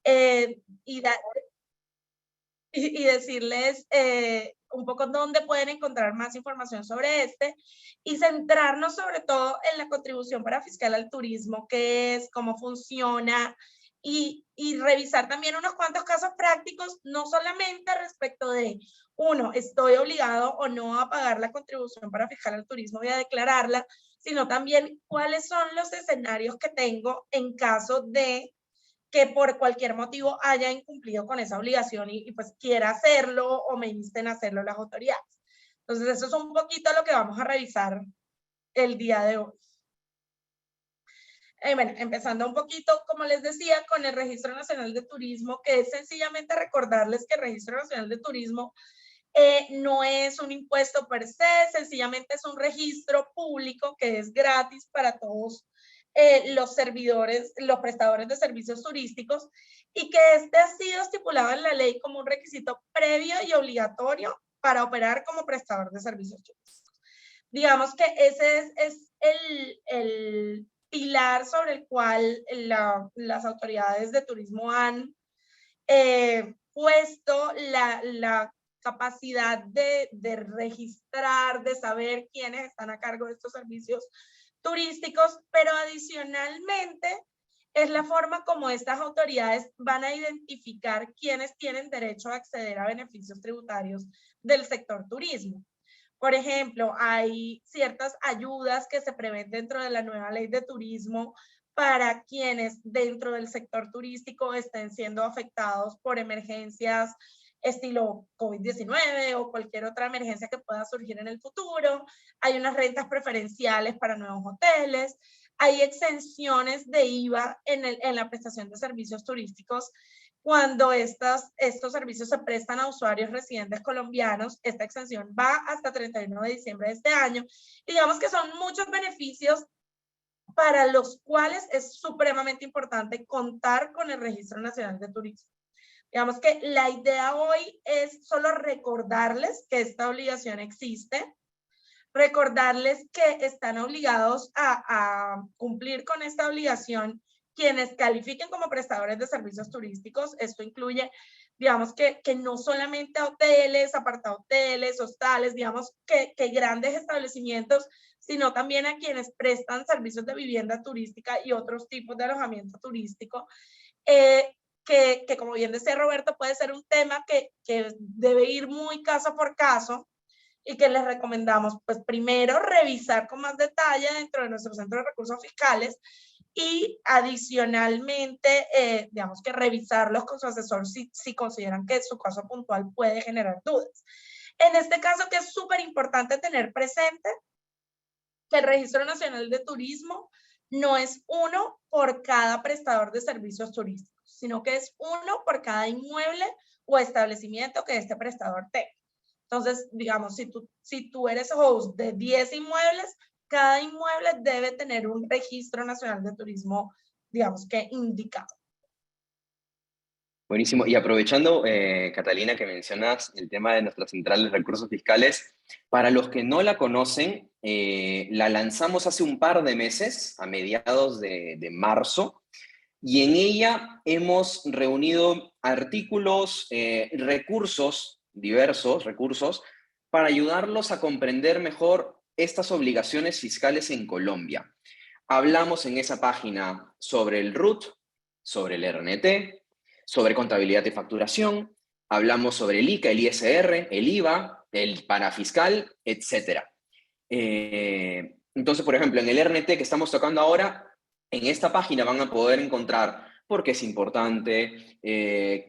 eh, y, da, y decirles un poco dónde pueden encontrar más información sobre y centrarnos sobre todo en la contribución para fiscal al turismo, qué es, cómo funciona, y revisar también unos cuantos casos prácticos, no solamente respecto de, uno, estoy obligado o no a pagar la contribución para fiscal al turismo y a declararla, sino también cuáles son los escenarios que tengo en caso de que por cualquier motivo haya incumplido con esa obligación y pues quiera hacerlo o me insten a hacerlo las autoridades. Entonces eso es un poquito lo que vamos a revisar el día de hoy. Bueno, empezando un poquito, como les decía, con el Registro Nacional de Turismo, que es sencillamente recordarles que el Registro Nacional de Turismo no es un impuesto per se, sencillamente es un registro público que es gratis para todos los servidores, los prestadores de servicios turísticos, y que este ha sido estipulado en la ley como un requisito previo y obligatorio para operar como prestador de servicios turísticos. Digamos que ese es el pilar sobre el cual las autoridades de turismo han puesto la capacidad de registrar, de saber quiénes están a cargo de estos servicios turísticos, pero adicionalmente es la forma como estas autoridades van a identificar quiénes tienen derecho a acceder a beneficios tributarios del sector turismo. Por ejemplo, hay ciertas ayudas que se prevén dentro de la nueva ley de turismo para quienes dentro del sector turístico estén siendo afectados por emergencias estilo COVID-19 o cualquier otra emergencia que pueda surgir en el futuro. Hay unas rentas preferenciales para nuevos hoteles. Hay exenciones de IVA en la prestación de servicios turísticos cuando estos servicios se prestan a usuarios residentes colombianos. Esta exención va hasta 31 de diciembre de este año. Y digamos que son muchos beneficios para los cuales es supremamente importante contar con el Registro Nacional de Turismo. Digamos que la idea hoy es solo recordarles que esta obligación existe, recordarles que están obligados a cumplir con esta obligación quienes califiquen como prestadores de servicios turísticos. Esto incluye, digamos, que no solamente a hoteles, apartahoteles, hostales, digamos, que grandes establecimientos, sino también a quienes prestan servicios de vivienda turística y otros tipos de alojamiento turístico, que como bien decía Roberto, puede ser un tema que debe ir muy caso por caso, y que les recomendamos, pues primero revisar con más detalle dentro de nuestro Centro de Recursos Fiscales, y adicionalmente, digamos que revisarlos con su asesor si consideran que su caso puntual puede generar dudas. En este caso, que es súper importante tener presente que el Registro Nacional de Turismo no es uno por cada prestador de servicios turísticos, sino que es uno por cada inmueble o establecimiento que este prestador tenga. Entonces, digamos, si tú eres host de 10 inmuebles, cada inmueble debe tener un Registro Nacional de Turismo, digamos que indicado. Buenísimo. Y aprovechando, Catalina, que mencionas el tema de nuestra central de recursos fiscales, para los que no la conocen, la lanzamos hace un par de meses, a mediados de marzo, y en ella hemos reunido artículos, recursos, diversos recursos, para ayudarlos a comprender mejor estas obligaciones fiscales en Colombia. Hablamos en esa página sobre el RUT, sobre el RNT, sobre contabilidad y facturación, hablamos sobre el ICA, el ISR, el IVA, el parafiscal, etc. Entonces, por ejemplo, en el RNT que estamos tocando ahora, en esta página van a poder encontrar por qué es importante,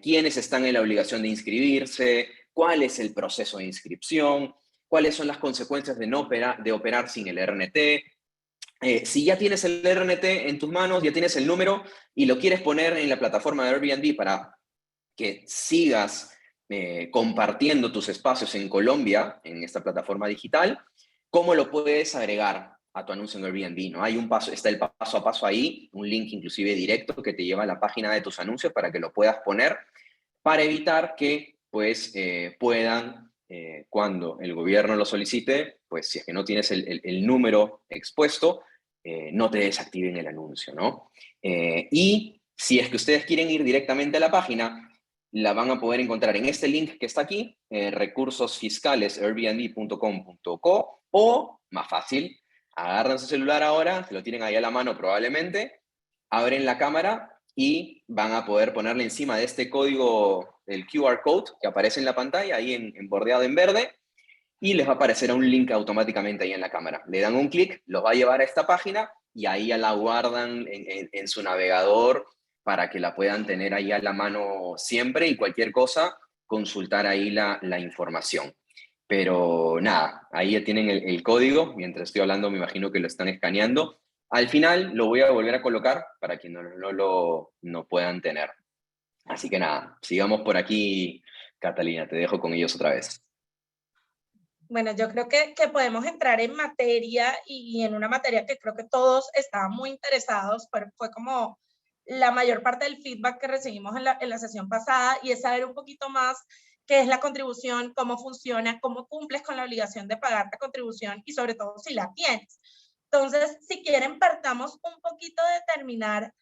quiénes están en la obligación de inscribirse, cuál es el proceso de inscripción, cuáles son las consecuencias de operar sin el RNT. Si ya tienes el RNT en tus manos, ya tienes el número y lo quieres poner en la plataforma de Airbnb para que sigas compartiendo tus espacios en Colombia, en esta plataforma digital, ¿cómo lo puedes agregar a tu anuncio en Airbnb? ¿No? Hay un paso, está el paso a paso ahí, un link inclusive directo que te lleva a la página de tus anuncios para que lo puedas poner, para evitar que pues, puedan, cuando el gobierno lo solicite, pues si es que no tienes el número expuesto, no te desactiven el anuncio, ¿no? Y Si es que ustedes quieren ir directamente a la página, la van a poder encontrar en este link que está aquí, recursosfiscales.airbnb.com.co, o, más fácil, agarran su celular ahora, que lo tienen ahí a la mano probablemente, abren la cámara y van a poder ponerle encima de este código el QR code que aparece en la pantalla, ahí bordeado en verde, y les va a aparecer un link automáticamente ahí en la cámara. Le dan un clic, los va a llevar a esta página y ahí ya la guardan en su navegador para que la puedan tener ahí a la mano siempre y cualquier cosa, consultar ahí la información. Pero nada, ahí ya tienen el código. Mientras estoy hablando, me imagino que lo están escaneando. Al final lo voy a volver a colocar para que no puedan tener. Así que nada, sigamos por aquí, Catalina, te dejo con ellos otra vez. Bueno, yo creo que podemos entrar en materia y en una materia que creo que todos estaban muy interesados, pero fue como la mayor parte del feedback que recibimos en la sesión pasada, y es saber un poquito más qué es la contribución, cómo funciona, cómo cumples con la obligación de pagar la contribución y sobre todo si la tienes. Entonces, si quieren, partamos un poquito de determinar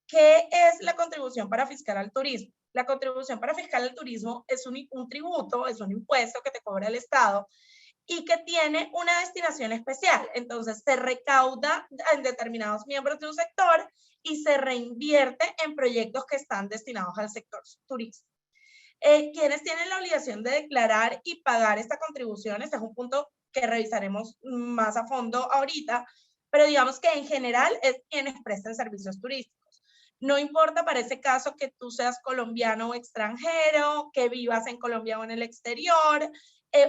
qué es la contribución para fiscal al turismo. La contribución para fiscal al turismo es un tributo, es un impuesto que te cobra el Estado y que tiene una destinación especial. Entonces, se recauda en determinados miembros de un sector y se reinvierte en proyectos que están destinados al sector turístico. ¿Quiénes tienen la obligación de declarar y pagar esta contribución? Este es un punto que revisaremos más a fondo ahorita, pero digamos que en general es quienes prestan servicios turísticos. No importa para ese caso que tú seas colombiano o extranjero, que vivas en Colombia o en el exterior,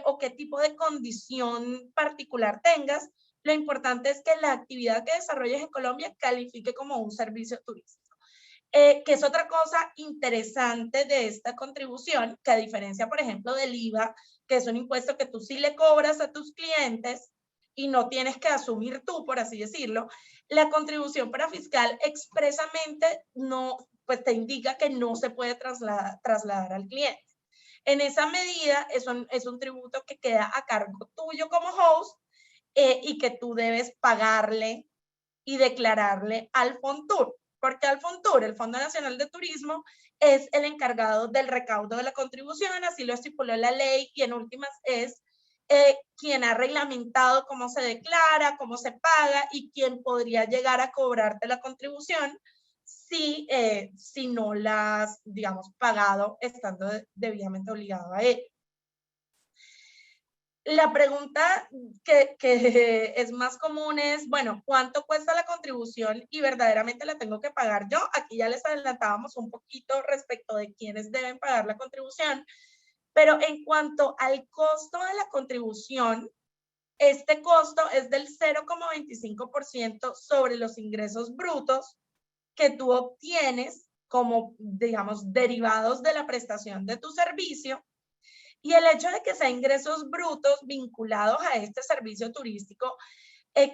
o qué tipo de condición particular tengas, lo importante es que la actividad que desarrolles en Colombia califique como un servicio turístico. Que es otra cosa interesante de esta contribución, que a diferencia, por ejemplo, del IVA, que es un impuesto que tú sí le cobras a tus clientes y no tienes que asumir tú, por así decirlo, la contribución para fiscal expresamente no, pues te indica que no se puede trasladar al cliente. En esa medida es un tributo que queda a cargo tuyo como host, y que tú debes pagarle y declararle al FONTUR, porque al FONTUR, el Fondo Nacional de Turismo, es el encargado del recaudo de la contribución, así lo estipuló la ley, y en últimas es quien ha reglamentado cómo se declara, cómo se paga y quién podría llegar a cobrarte la contribución si no la has, digamos, pagado estando debidamente obligado a ello. La pregunta que es más común es, bueno, ¿cuánto cuesta la contribución y verdaderamente la tengo que pagar yo? Aquí ya les adelantábamos un poquito respecto de quiénes deben pagar la contribución, pero en cuanto al costo de la contribución, este costo es del 0,25% sobre los ingresos brutos que tú obtienes como, digamos, derivados de la prestación de tu servicio. Y el hecho de que sea ingresos brutos vinculados a este servicio turístico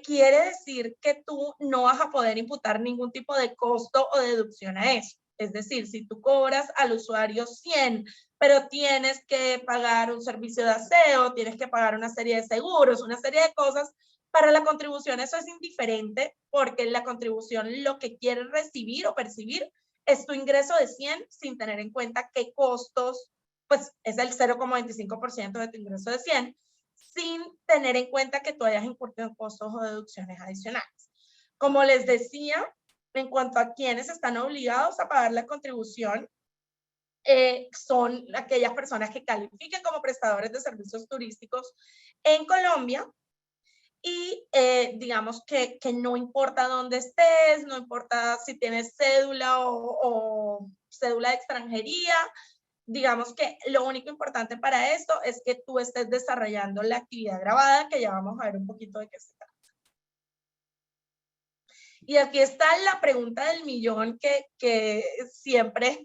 quiere decir que tú no vas a poder imputar ningún tipo de costo o deducción a eso. Es decir, si tú cobras al usuario 100, pero tienes que pagar un servicio de aseo, tienes que pagar una serie de seguros, una serie de cosas, para la contribución eso es indiferente, porque la contribución lo que quiere recibir o percibir es tu ingreso de 100 sin tener en cuenta qué costos, pues es el 0,25% de tu ingreso de 100, sin tener en cuenta que tú hayas incurrido costos o deducciones adicionales. Como les decía, en cuanto a quienes están obligados a pagar la contribución, son aquellas personas que califiquen como prestadores de servicios turísticos en Colombia y digamos que no importa dónde estés, no importa si tienes cédula o cédula de extranjería, digamos que lo único importante para esto es que tú estés desarrollando la actividad grabada, que ya vamos a ver un poquito de qué se trata. Y aquí está la pregunta del millón que siempre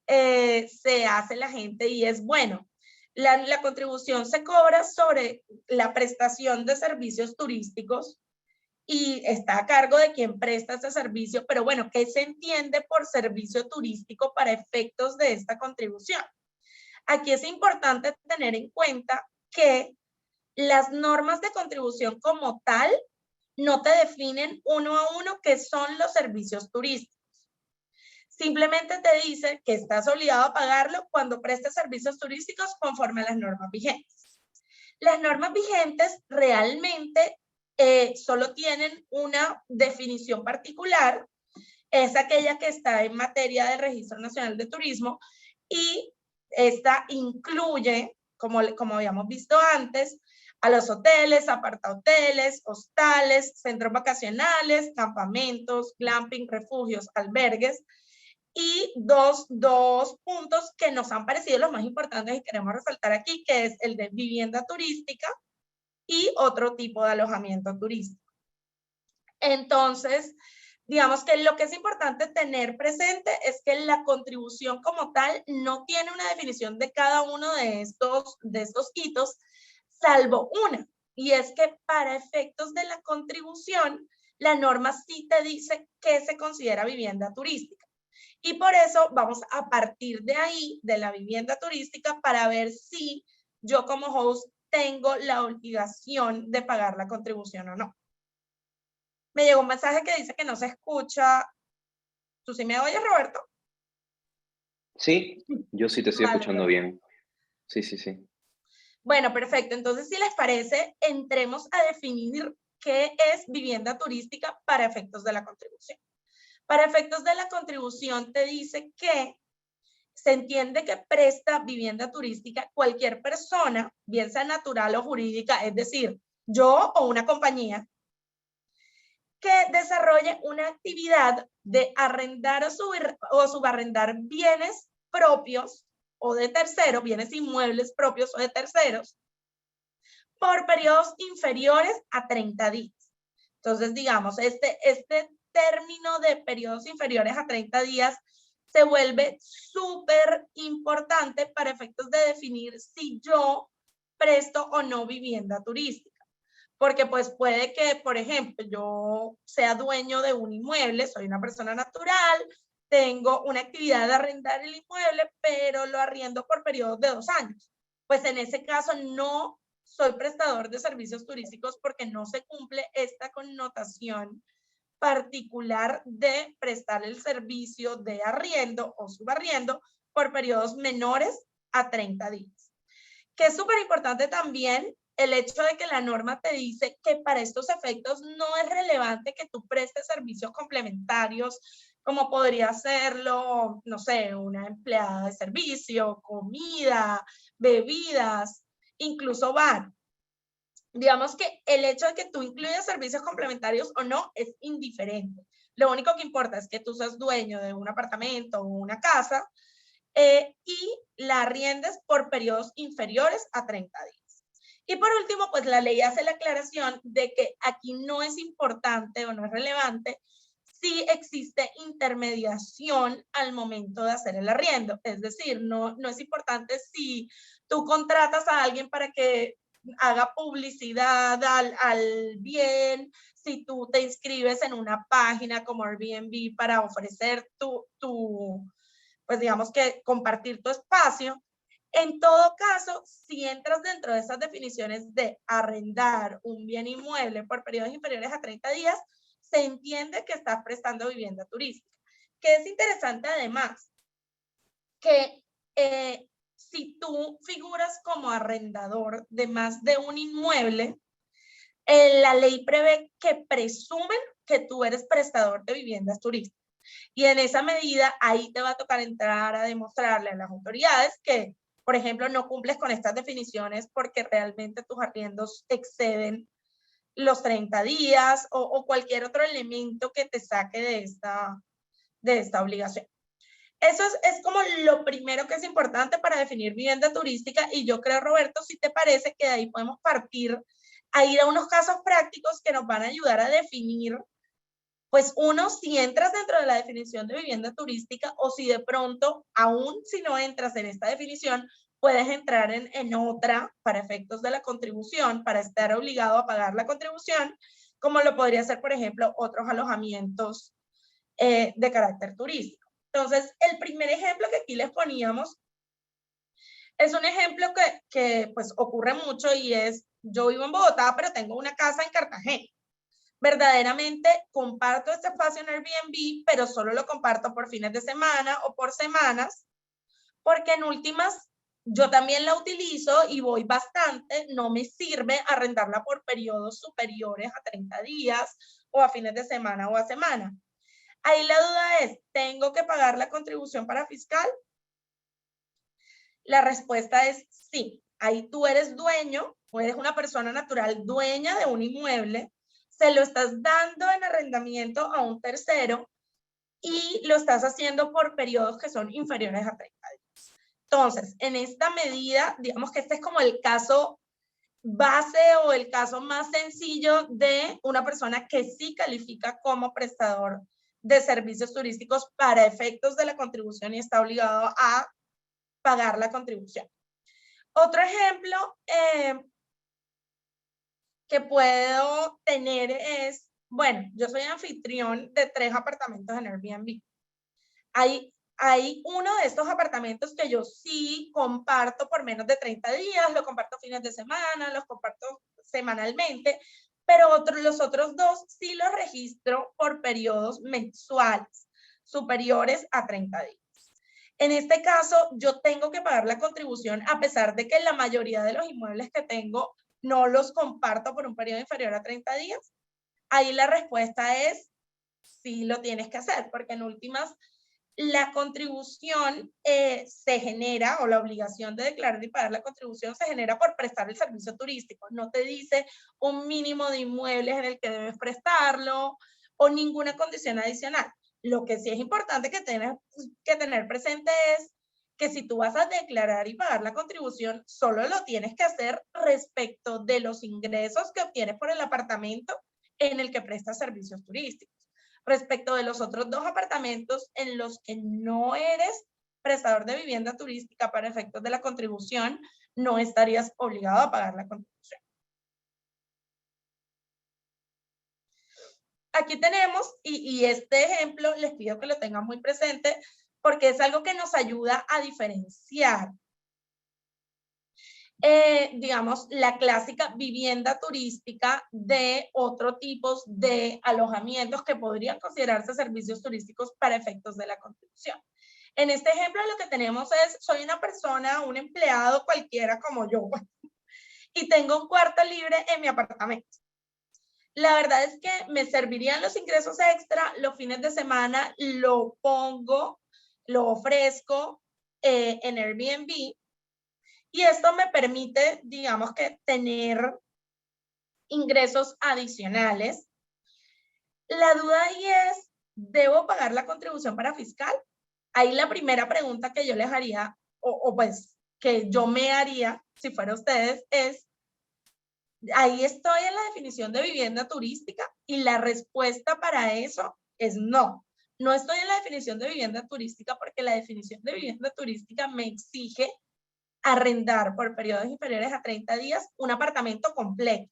se hace la gente, y es, bueno, la contribución se cobra sobre la prestación de servicios turísticos y está a cargo de quien presta ese servicio, pero bueno, ¿qué se entiende por servicio turístico para efectos de esta contribución? Aquí es importante tener en cuenta que las normas de contribución como tal no te definen uno a uno qué son los servicios turísticos. Simplemente te dice que estás obligado a pagarlo cuando prestes servicios turísticos conforme a las normas vigentes. Las normas vigentes realmente solo tienen una definición particular, es aquella que está en materia del Registro Nacional de Turismo, y esta incluye, como habíamos visto antes, a los hoteles, apartahoteles, hostales, centros vacacionales, campamentos, glamping, refugios, albergues, y dos puntos que nos han parecido los más importantes y queremos resaltar aquí, que es el de vivienda turística y otro tipo de alojamiento turístico. Entonces, digamos que lo que es importante tener presente es que la contribución como tal no tiene una definición de cada uno de estos hitos, salvo una, y es que para efectos de la contribución, la norma sí te dice que se considera vivienda turística. Y por eso vamos a partir de ahí, de la vivienda turística, para ver si yo como host tengo la obligación de pagar la contribución o no. Me llegó un mensaje que dice que no se escucha. ¿Tú sí me oyes, Roberto? Sí, yo sí te estoy Vale, escuchando bien. Sí, sí, sí. bueno, perfecto. Entonces, si les parece, entremos a definir qué es vivienda turística para efectos de la contribución. Para efectos de la contribución te dice que se entiende que presta vivienda turística cualquier persona, bien sea natural o jurídica, es decir, yo o una compañía, que desarrolle una actividad de arrendar o subarrendar bienes propios o de terceros, bienes inmuebles propios o de terceros, por periodos inferiores a 30 días. Entonces, digamos, este término de periodos inferiores a 30 días se vuelve súper importante para efectos de definir si yo presto o no vivienda turística. Porque pues puede que, por ejemplo, yo sea dueño de un inmueble, soy una persona natural, tengo una actividad de arrendar el inmueble, pero lo arriendo por periodos de 2 años. Pues en ese caso no soy prestador de servicios turísticos porque no se cumple esta connotación particular de prestar el servicio de arriendo o subarriendo por periodos menores a 30 días. Que es súper importante también el hecho de que la norma te dice que para estos efectos no es relevante que tú prestes servicios complementarios, como podría serlo, no sé, una empleada de servicio, comida, bebidas, incluso bar. Digamos que el hecho de que tú incluyas servicios complementarios o no es indiferente. Lo único que importa es que tú seas dueño de un apartamento o una casa y la arriendes por periodos inferiores a 30 días. Y por último, pues la ley hace la aclaración de que aquí no es importante o no es relevante si existe intermediación al momento de hacer el arriendo. Es decir, no es importante si tú contratas a alguien para que haga publicidad al bien, si tú te inscribes en una página como Airbnb para ofrecer pues digamos que compartir tu espacio. En todo caso, si entras dentro de esas definiciones de arrendar un bien inmueble por periodos inferiores a 30 días, se entiende que estás prestando vivienda turística. Que es interesante además que si tú figuras como arrendador de más de un inmueble, la ley prevé que presumen que tú eres prestador de viviendas turísticas. Y en esa medida, ahí te va a tocar entrar a demostrarle a las autoridades que, por ejemplo, no cumples con estas definiciones porque realmente tus arriendos exceden los 30 días o cualquier otro elemento que te saque de esta obligación. Eso es como lo primero que es importante para definir vivienda turística y yo creo, Roberto, si te parece que de ahí podemos partir a ir a unos casos prácticos que nos van a ayudar a definir, pues uno, si entras dentro de la definición de vivienda turística o si de pronto, aún si no entras en esta definición, puedes entrar en otra para efectos de la contribución, para estar obligado a pagar la contribución, como lo podría ser, por ejemplo, otros alojamientos de carácter turístico. Entonces, el primer ejemplo que aquí les poníamos es un ejemplo que pues ocurre mucho y es, yo vivo en Bogotá, pero tengo una casa en Cartagena. verdaderamente comparto este espacio en Airbnb, pero solo lo comparto por fines de semana o por semanas, porque en últimas yo también la utilizo y voy bastante, no me sirve arrendarla por periodos superiores a 30 días o a fines de semana o a semana. Ahí la duda es, ¿tengo que pagar la contribución para fiscal? La respuesta es sí. Ahí tú eres dueño o eres una persona natural dueña de un inmueble, se lo estás dando en arrendamiento a un tercero y lo estás haciendo por periodos que son inferiores a 30 días. Entonces, en esta medida, digamos que este es como el caso base o el caso más sencillo de una persona que sí califica como prestador de servicios turísticos para efectos de la contribución y está obligado a pagar la contribución. Otro ejemplo que puedo tener es, bueno, yo soy anfitrión de 3 apartamentos en Airbnb. Hay uno de estos apartamentos que yo sí comparto por menos de 30 días, lo comparto fines de semana, los comparto semanalmente, pero los otros 2 sí los registro por periodos mensuales superiores a 30 días. En este caso, yo tengo que pagar la contribución a pesar de que la mayoría de los inmuebles que tengo no los comparto por un periodo inferior a 30 días. Ahí la respuesta es sí lo tienes que hacer, porque en últimas la contribución se genera, o la obligación de declarar y pagar la contribución se genera por prestar el servicio turístico. No te dice un mínimo de inmuebles en el que debes prestarlo o ninguna condición adicional. Lo que sí es importante que tienes que tener presente es que si tú vas a declarar y pagar la contribución, solo lo tienes que hacer respecto de los ingresos que obtienes por el apartamento en el que prestas servicios turísticos. Respecto de los otros 2 apartamentos en los que no eres prestador de vivienda turística para efectos de la contribución, no estarías obligado a pagar la contribución. Aquí tenemos, y este ejemplo les pido que lo tengan muy presente, porque es algo que nos ayuda a diferenciar, digamos, la clásica vivienda turística de otro tipo de alojamientos que podrían considerarse servicios turísticos para efectos de la contribución. En este ejemplo lo que tenemos es, soy una persona, un empleado cualquiera como yo, y tengo un cuarto libre en mi apartamento. La verdad es que me servirían los ingresos extra, los fines de semana lo pongo, lo ofrezco en Airbnb y esto me permite, digamos que tener ingresos adicionales. La duda ahí es, ¿debo pagar la contribución para fiscal? Ahí la primera pregunta que yo les haría, o pues que yo me haría si fuera ustedes, es, ahí estoy en la definición de vivienda turística y la respuesta para eso es no. No estoy en la definición de vivienda turística porque la definición de vivienda turística me exige arrendar por periodos inferiores a 30 días un apartamento completo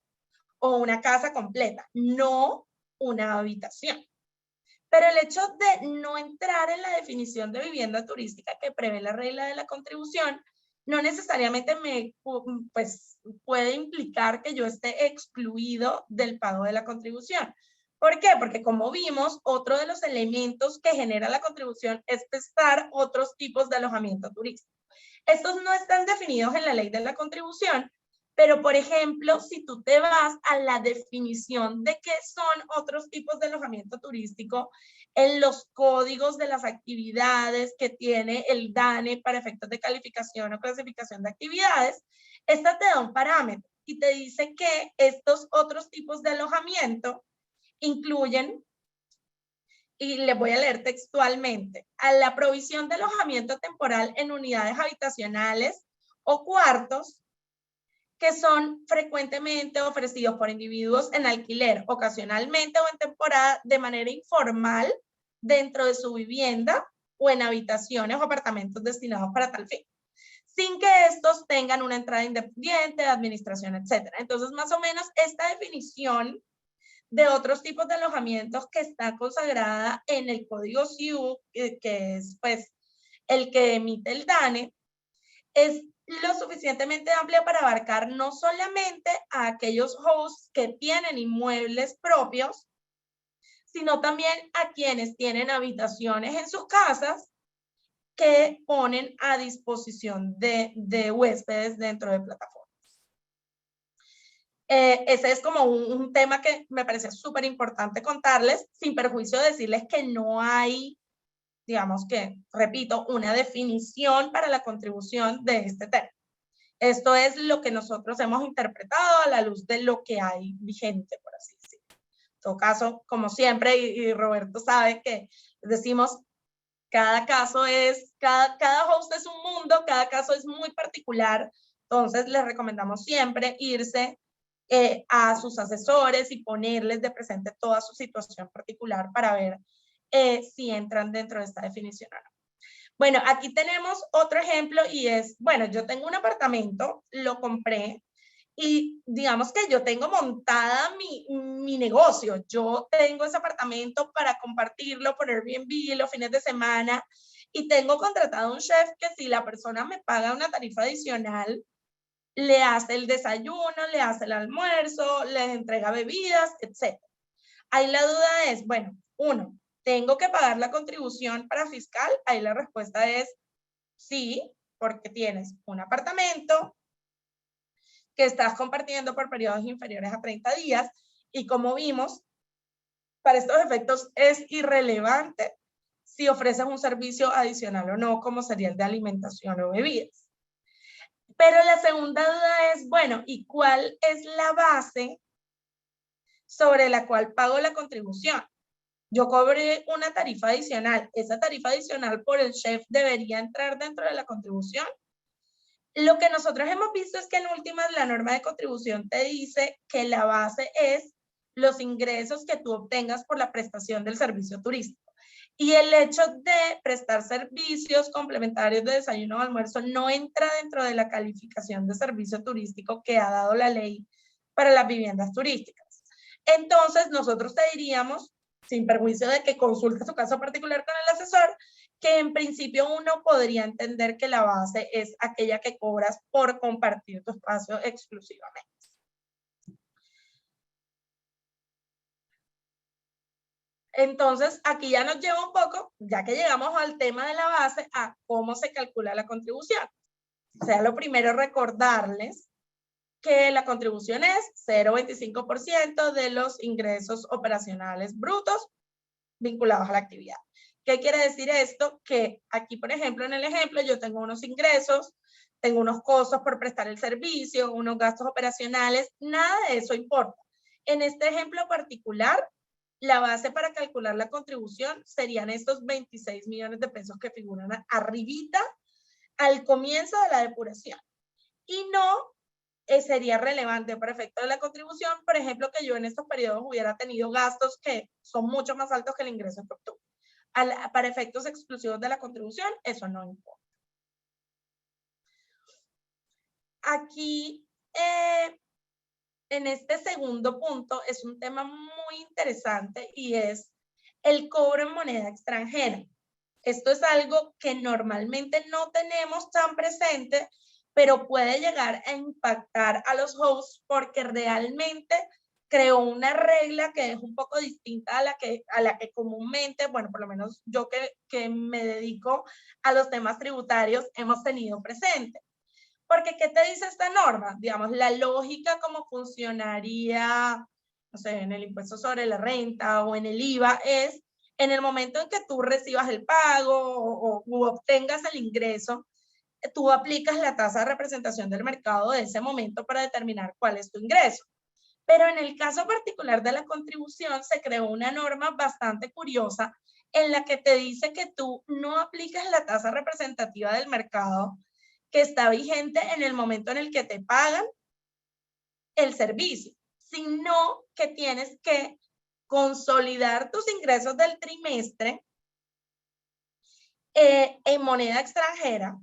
o una casa completa, no una habitación. Pero el hecho de no entrar en la definición de vivienda turística que prevé la regla de la contribución no necesariamente pues, puede implicar que yo esté excluido del pago de la contribución. ¿Por qué? Porque como vimos, otro de los elementos que genera la contribución es prestar otros tipos de alojamiento turístico. Estos no están definidos en la ley de la contribución, pero por ejemplo, si tú te vas a la definición de qué son otros tipos de alojamiento turístico, en los códigos de las actividades que tiene el DANE para efectos de calificación o clasificación de actividades, esta te da un parámetro y te dice que estos otros tipos de alojamiento incluyen, y les voy a leer textualmente, a la provisión de alojamiento temporal en unidades habitacionales o cuartos que son frecuentemente ofrecidos por individuos en alquiler, ocasionalmente o en temporada, de manera informal, dentro de su vivienda o en habitaciones o apartamentos destinados para tal fin, sin que estos tengan una entrada independiente, de administración, etc. Entonces, más o menos, esta definición de otros tipos de alojamientos que está consagrada en el Código SIU, que es pues el que emite el DANE, es lo suficientemente amplia para abarcar no solamente a aquellos hosts que tienen inmuebles propios, sino también a quienes tienen habitaciones en sus casas que ponen a disposición de huéspedes dentro de plataformas. Ese es como un tema que me parece súper importante contarles, sin perjuicio de decirles que no hay, digamos que, repito, una definición para la contribución de este tema. Esto es lo que nosotros hemos interpretado a la luz de lo que hay vigente, por así decirlo. En todo caso, como siempre, y Roberto sabe que decimos, cada caso es, cada host es un mundo, cada caso es muy particular, entonces les recomendamos siempre irse a sus asesores y ponerles de presente toda su situación particular para ver si entran dentro de esta definición o no. Bueno, aquí tenemos otro ejemplo y es, bueno, yo tengo un apartamento, lo compré y digamos que yo tengo montada mi negocio. Yo tengo ese apartamento para compartirlo por Airbnb los fines de semana y tengo contratado un chef que si la persona me paga una tarifa adicional, le hace el desayuno, le hace el almuerzo, les entrega bebidas, etc. Ahí la duda es, bueno, uno, ¿tengo que pagar la contribución para fiscal? Ahí la respuesta es sí, porque tienes un apartamento que estás compartiendo por periodos inferiores a 30 días y como vimos, para estos efectos es irrelevante si ofreces un servicio adicional o no, como sería el de alimentación o bebidas. Pero la segunda duda es, bueno, ¿y cuál es la base sobre la cual pago la contribución? Yo cobré una tarifa adicional. ¿Esa tarifa adicional por el chef debería entrar dentro de la contribución? Lo que nosotros hemos visto es que en últimas la norma de contribución te dice que la base es los ingresos que tú obtengas por la prestación del servicio turístico. Y el hecho de prestar servicios complementarios de desayuno o almuerzo no entra dentro de la calificación de servicio turístico que ha dado la ley para las viviendas turísticas. Entonces, nosotros te diríamos, sin perjuicio de que consultes tu caso particular con el asesor, que en principio uno podría entender que la base es aquella que cobras por compartir tu espacio exclusivamente. Entonces, aquí ya nos lleva un poco, ya que llegamos al tema de la base, a cómo se calcula la contribución. O sea, lo primero recordarles que la contribución es 0,25% de los ingresos operacionales brutos vinculados a la actividad. ¿Qué quiere decir esto? Que aquí, por ejemplo, en el ejemplo, yo tengo unos ingresos, tengo unos costos por prestar el servicio, unos gastos operacionales, nada de eso importa. En este ejemplo particular, la base para calcular la contribución serían estos 26 millones de pesos que figuran arribita al comienzo de la depuración. Y no sería relevante para efectos de la contribución, por ejemplo, que yo en estos periodos hubiera tenido gastos que son mucho más altos que el ingreso que obtuve. Para efectos exclusivos de la contribución, eso no importa. Aquí, en este segundo punto, es un tema muy interesante y es el cobro en moneda extranjera. Esto es algo que normalmente no tenemos tan presente, pero puede llegar a impactar a los hosts porque realmente creó una regla que es un poco distinta a la que comúnmente, bueno, por lo menos yo que me dedico a los temas tributarios, hemos tenido presente. Porque, ¿qué te dice esta norma? Digamos, la lógica como funcionaría, no sé, en el impuesto sobre la renta o en el IVA es, en el momento en que tú recibas el pago o obtengas el ingreso, tú aplicas la tasa de representación del mercado de ese momento para determinar cuál es tu ingreso. Pero en el caso particular de la contribución se creó una norma bastante curiosa en la que te dice que tú no aplicas la tasa representativa del mercado que está vigente en el momento en el que te pagan el servicio, sino que tienes que consolidar tus ingresos del trimestre en moneda extranjera.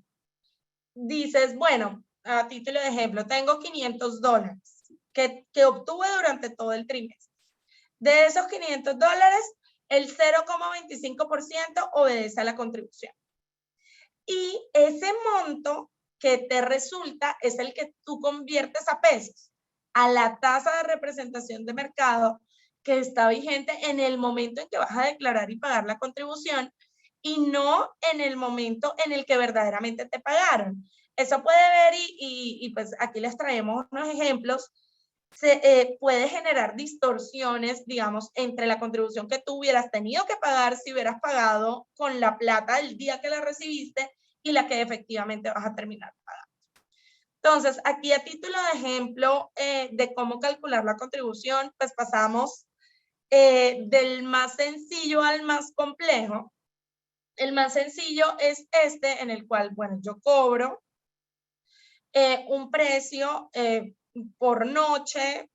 Dices, bueno, a título de ejemplo, tengo $500 que obtuve durante todo el trimestre. De esos $500, el 0,25% obedece a la contribución. Y ese monto que te resulta es el que tú conviertes a pesos, a la tasa de representación de mercado que está vigente en el momento en que vas a declarar y pagar la contribución y no en el momento en el que verdaderamente te pagaron. Eso puede ver y pues aquí les traemos unos ejemplos. Puede generar distorsiones, digamos, entre la contribución que tú hubieras tenido que pagar si hubieras pagado con la plata del día que la recibiste y la que efectivamente vas a terminar pagando. Entonces, aquí a título de ejemplo de cómo calcular la contribución, pues pasamos del más sencillo al más complejo. El más sencillo es este, en el cual, bueno, yo cobro un precio por noche,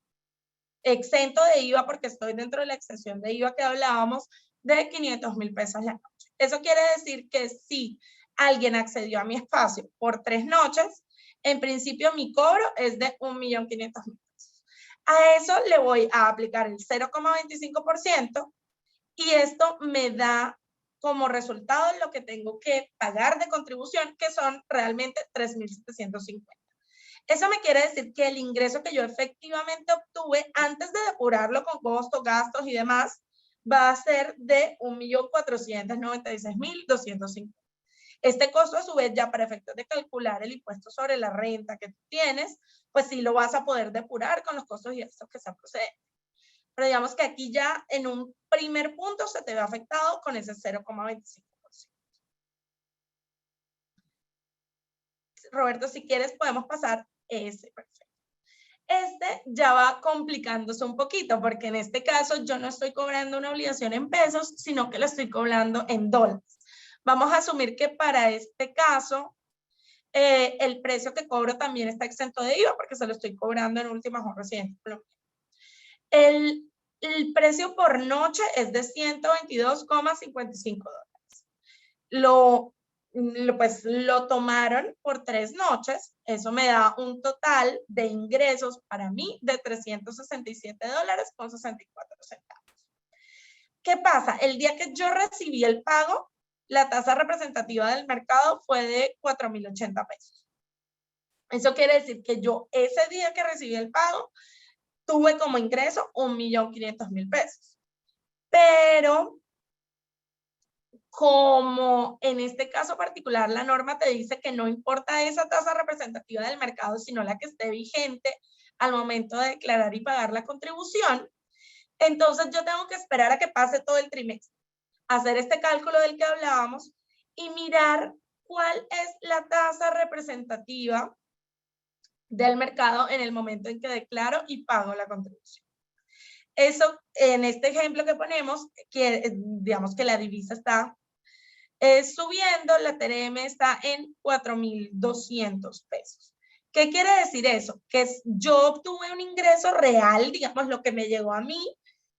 exento de IVA, porque estoy dentro de la exención de IVA que hablábamos, de 500,000 pesos la noche. Eso quiere decir que si alguien accedió a mi espacio por 3 noches, en principio mi cobro es de 1.500.000 pesos. A eso le voy a aplicar el 0,25% y esto me da como resultado lo que tengo que pagar de contribución, que son realmente 3.750. Eso me quiere decir que el ingreso que yo efectivamente obtuve antes de depurarlo con costos, gastos y demás, va a ser de 1.496.250. Este costo, a su vez, ya para efectos de calcular el impuesto sobre la renta que tú tienes, pues sí lo vas a poder depurar con los costos y gastos que se proceden. Pero digamos que aquí ya en un primer punto se te ve afectado con ese 0,25%. Roberto, si quieres podemos pasar ese, perfecto. Este ya va complicándose un poquito, porque en este caso yo no estoy cobrando una obligación en pesos, sino que la estoy cobrando en dólares. Vamos a asumir que para este caso, el precio que cobro también está exento de IVA, porque se lo estoy cobrando en última hora residente. El precio por noche es de $122,55. Pues lo tomaron por 3 noches, eso me da un total de ingresos para mí de $367.64. ¿Qué pasa? El día que yo recibí el pago, la tasa representativa del mercado fue de 4.080 pesos. Eso quiere decir que yo ese día que recibí el pago, tuve como ingreso 1.500.000 pesos. Pero como en este caso particular la norma te dice que no importa esa tasa representativa del mercado, sino la que esté vigente al momento de declarar y pagar la contribución, entonces yo tengo que esperar a que pase todo el trimestre, hacer este cálculo del que hablábamos y mirar cuál es la tasa representativa del mercado en el momento en que declaro y pago la contribución. Eso, en este ejemplo que ponemos, que digamos que la divisa está subiendo, la TRM está en 4.200 pesos. ¿Qué quiere decir eso? Que yo obtuve un ingreso real, digamos, lo que me llegó a mí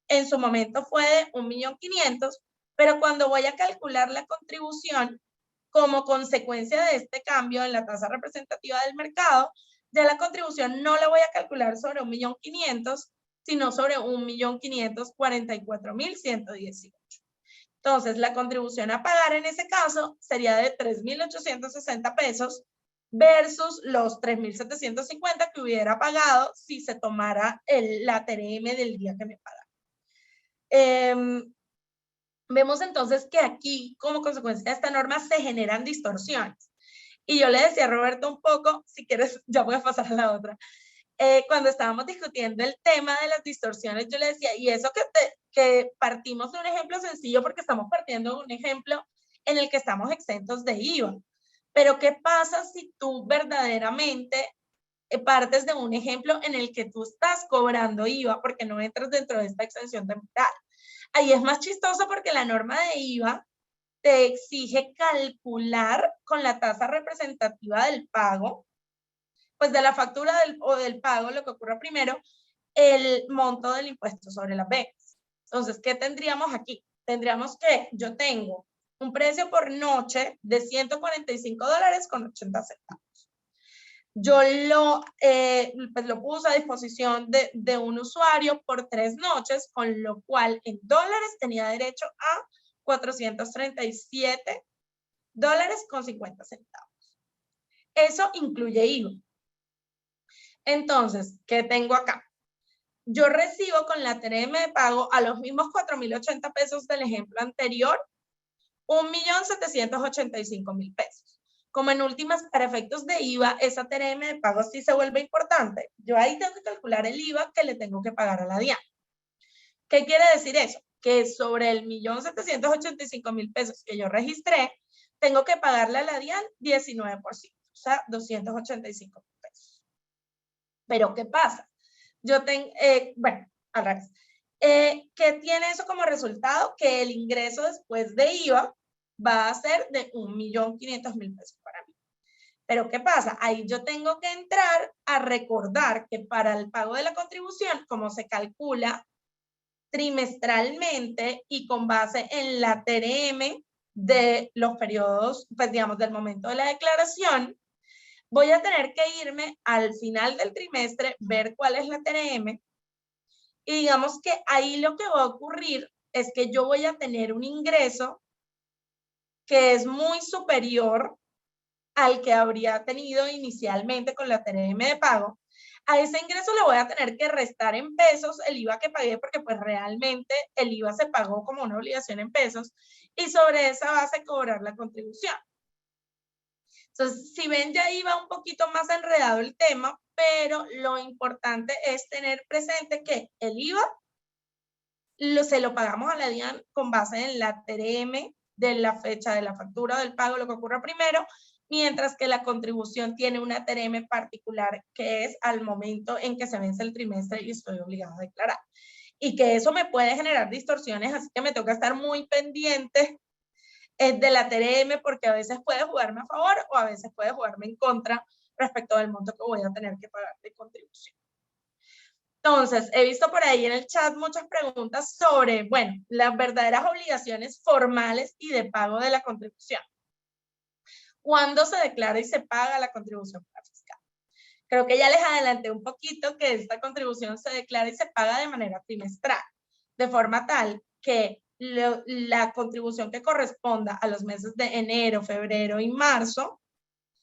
en su momento fue de 1.500.000, pero cuando voy a calcular la contribución, como consecuencia de este cambio en la tasa representativa del mercado, ya la contribución no la voy a calcular sobre 1.500.000, sino sobre 1.544.118. Entonces, la contribución a pagar en ese caso sería de 3.860 pesos versus los 3.750 que hubiera pagado si se tomara la TRM del día que me pagaron. Vemos entonces que aquí, como consecuencia de esta norma, se generan distorsiones. Y yo le decía a Roberto un poco, si quieres, ya voy a pasar a la otra. Cuando estábamos discutiendo el tema de las distorsiones, yo le decía, y eso que partimos de un ejemplo sencillo, porque estamos partiendo de un ejemplo en el que estamos exentos de IVA. Pero ¿qué pasa si tú verdaderamente partes de un ejemplo en el que tú estás cobrando IVA porque no entras dentro de esta exención temporal? Ahí es más chistoso porque la norma de IVA te exige calcular con la tasa representativa del pago, pues de la factura o del pago, lo que ocurre primero, el monto del impuesto sobre las becas. Entonces, ¿qué tendríamos aquí? Tendríamos que yo tengo un precio por noche de $145.80. Yo pues lo puse a disposición de un usuario por 3 noches, con lo cual en dólares tenía derecho a $437.50. eso incluye IVA. Entonces, ¿qué tengo acá? Yo recibo con la TRM de pago a los mismos 4.080 pesos del ejemplo anterior, 1.785.000 pesos. Como en últimas, para efectos de IVA, esa TRM de pago sí se vuelve importante. Yo ahí tengo que calcular el IVA que le tengo que pagar a la DIAN. ¿Qué quiere decir eso? Que sobre el 1.785.000 pesos que yo registré, tengo que pagarle a la DIAN 19%, o sea, 285.000 pesos. Pero ¿qué pasa? Yo tengo, bueno, al revés. ¿Qué tiene eso como resultado? Que el ingreso después de IVA va a ser de 1.500.000 pesos para mí. Pero ¿qué pasa? Ahí yo tengo que entrar a recordar que para el pago de la contribución, como se calcula trimestralmente y con base en la TRM de los periodos, pues digamos, del momento de la declaración, voy a tener que irme al final del trimestre, ver cuál es la TRM, y digamos que ahí lo que va a ocurrir es que yo voy a tener un ingreso que es muy superior al que habría tenido inicialmente con la TRM de pago. A ese ingreso le voy a tener que restar en pesos el IVA que pagué, porque pues realmente el IVA se pagó como una obligación en pesos, y sobre esa base cobrar la contribución. Entonces, si ven, ya iba un poquito más enredado el tema, pero lo importante es tener presente que el IVA se lo pagamos a la DIAN con base en la TRM de la fecha de la factura del pago, lo que ocurra primero, mientras que la contribución tiene una TRM particular que es al momento en que se vence el trimestre y estoy obligada a declarar. Y que eso me puede generar distorsiones, así que me toca estar muy pendiente de la TRM, porque a veces puede jugarme a favor o a veces puede jugarme en contra respecto del monto que voy a tener que pagar de contribución. Entonces, he visto por ahí en el chat muchas preguntas sobre, bueno, las verdaderas obligaciones formales y de pago de la contribución. ¿Cuándo se declara y se paga la contribución fiscal? Creo que ya les adelanté un poquito que esta contribución se declara y se paga de manera trimestral, de forma tal que la contribución que corresponda a los meses de enero, febrero y marzo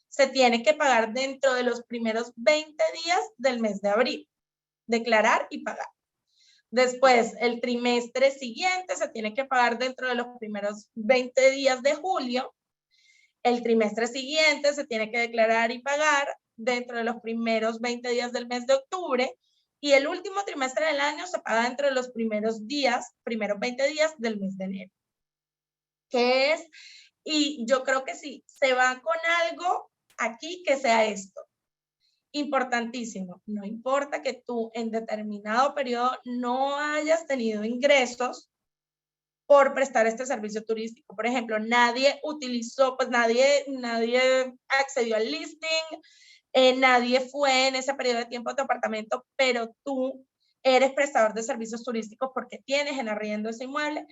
se tiene que pagar dentro de los primeros 20 días del mes de abril. Declarar y pagar. Después, el trimestre siguiente se tiene que pagar dentro de los primeros 20 días de julio. El trimestre siguiente se tiene que declarar y pagar dentro de los primeros 20 días del mes de octubre. Y el último trimestre del año se paga dentro de los primeros 20 días del mes de enero. ¿Qué es? Y yo creo que sí, se va con algo aquí que sea esto. Importantísimo, no importa que tú en determinado periodo no hayas tenido ingresos por prestar este servicio turístico. Por ejemplo, nadie utilizó, pues nadie accedió al listing, nadie fue en ese periodo de tiempo a tu apartamento, pero tú eres prestador de servicios turísticos porque tienes en arriendo ese inmueble.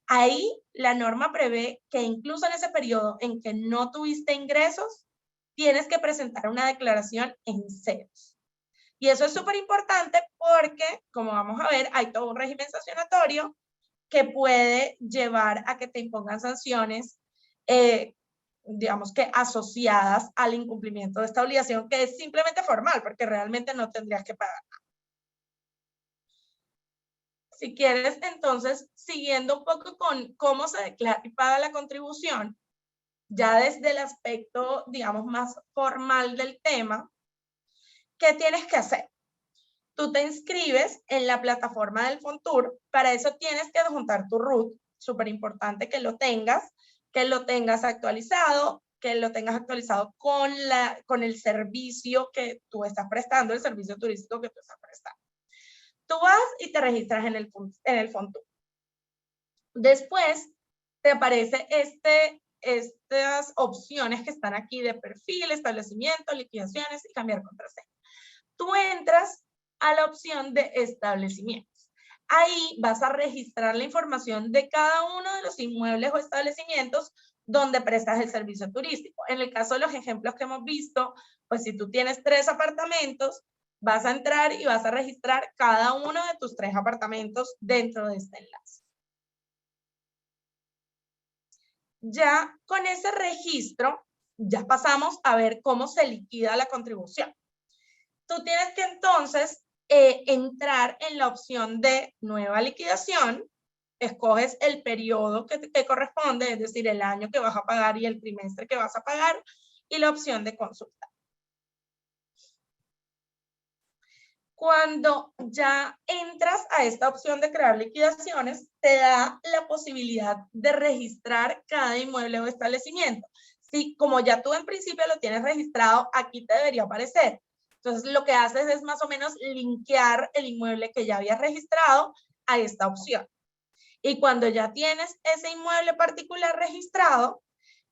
Ahí la norma prevé que incluso en ese periodo en que no tuviste ingresos, tienes que presentar una declaración en ceros. Y eso es súper importante porque, como vamos a ver, hay todo un régimen sancionatorio que puede llevar a que te impongan sanciones, digamos que asociadas al incumplimiento de esta obligación, que es simplemente formal, porque realmente no tendrías que pagar nada. Si quieres, entonces, siguiendo un poco con cómo se declara y paga la contribución, ya desde el aspecto, digamos, más formal del tema, ¿qué tienes que hacer? Tú te inscribes en la plataforma del Fontur, para eso tienes que adjuntar tu RUT, súper importante que lo tengas actualizado, que lo tengas actualizado con el servicio que tú estás prestando, el servicio turístico que tú estás prestando. Tú vas y te registras en el Fontur. Después te aparece estas opciones que están aquí de perfil, establecimiento, liquidaciones y cambiar contraseña. Tú entras a la opción de establecimientos. Ahí vas a registrar la información de cada uno de los inmuebles o establecimientos donde prestas el servicio turístico. En el caso de los ejemplos que hemos visto, pues si tú tienes 3 apartamentos, vas a entrar y vas a registrar cada uno de tus 3 apartamentos dentro de este enlace. Ya con ese registro, ya pasamos a ver cómo se liquida la contribución. Tú tienes que entonces entrar en la opción de nueva liquidación, escoges el periodo que te corresponde, es decir, el año que vas a pagar y el trimestre que vas a pagar, y la opción de consulta. Cuando ya entras a esta opción de crear liquidaciones, te da la posibilidad de registrar cada inmueble o establecimiento. Si, como ya tú en principio lo tienes registrado, aquí te debería aparecer. Entonces, lo que haces es más o menos linkear el inmueble que ya habías registrado a esta opción. Y cuando ya tienes ese inmueble particular registrado,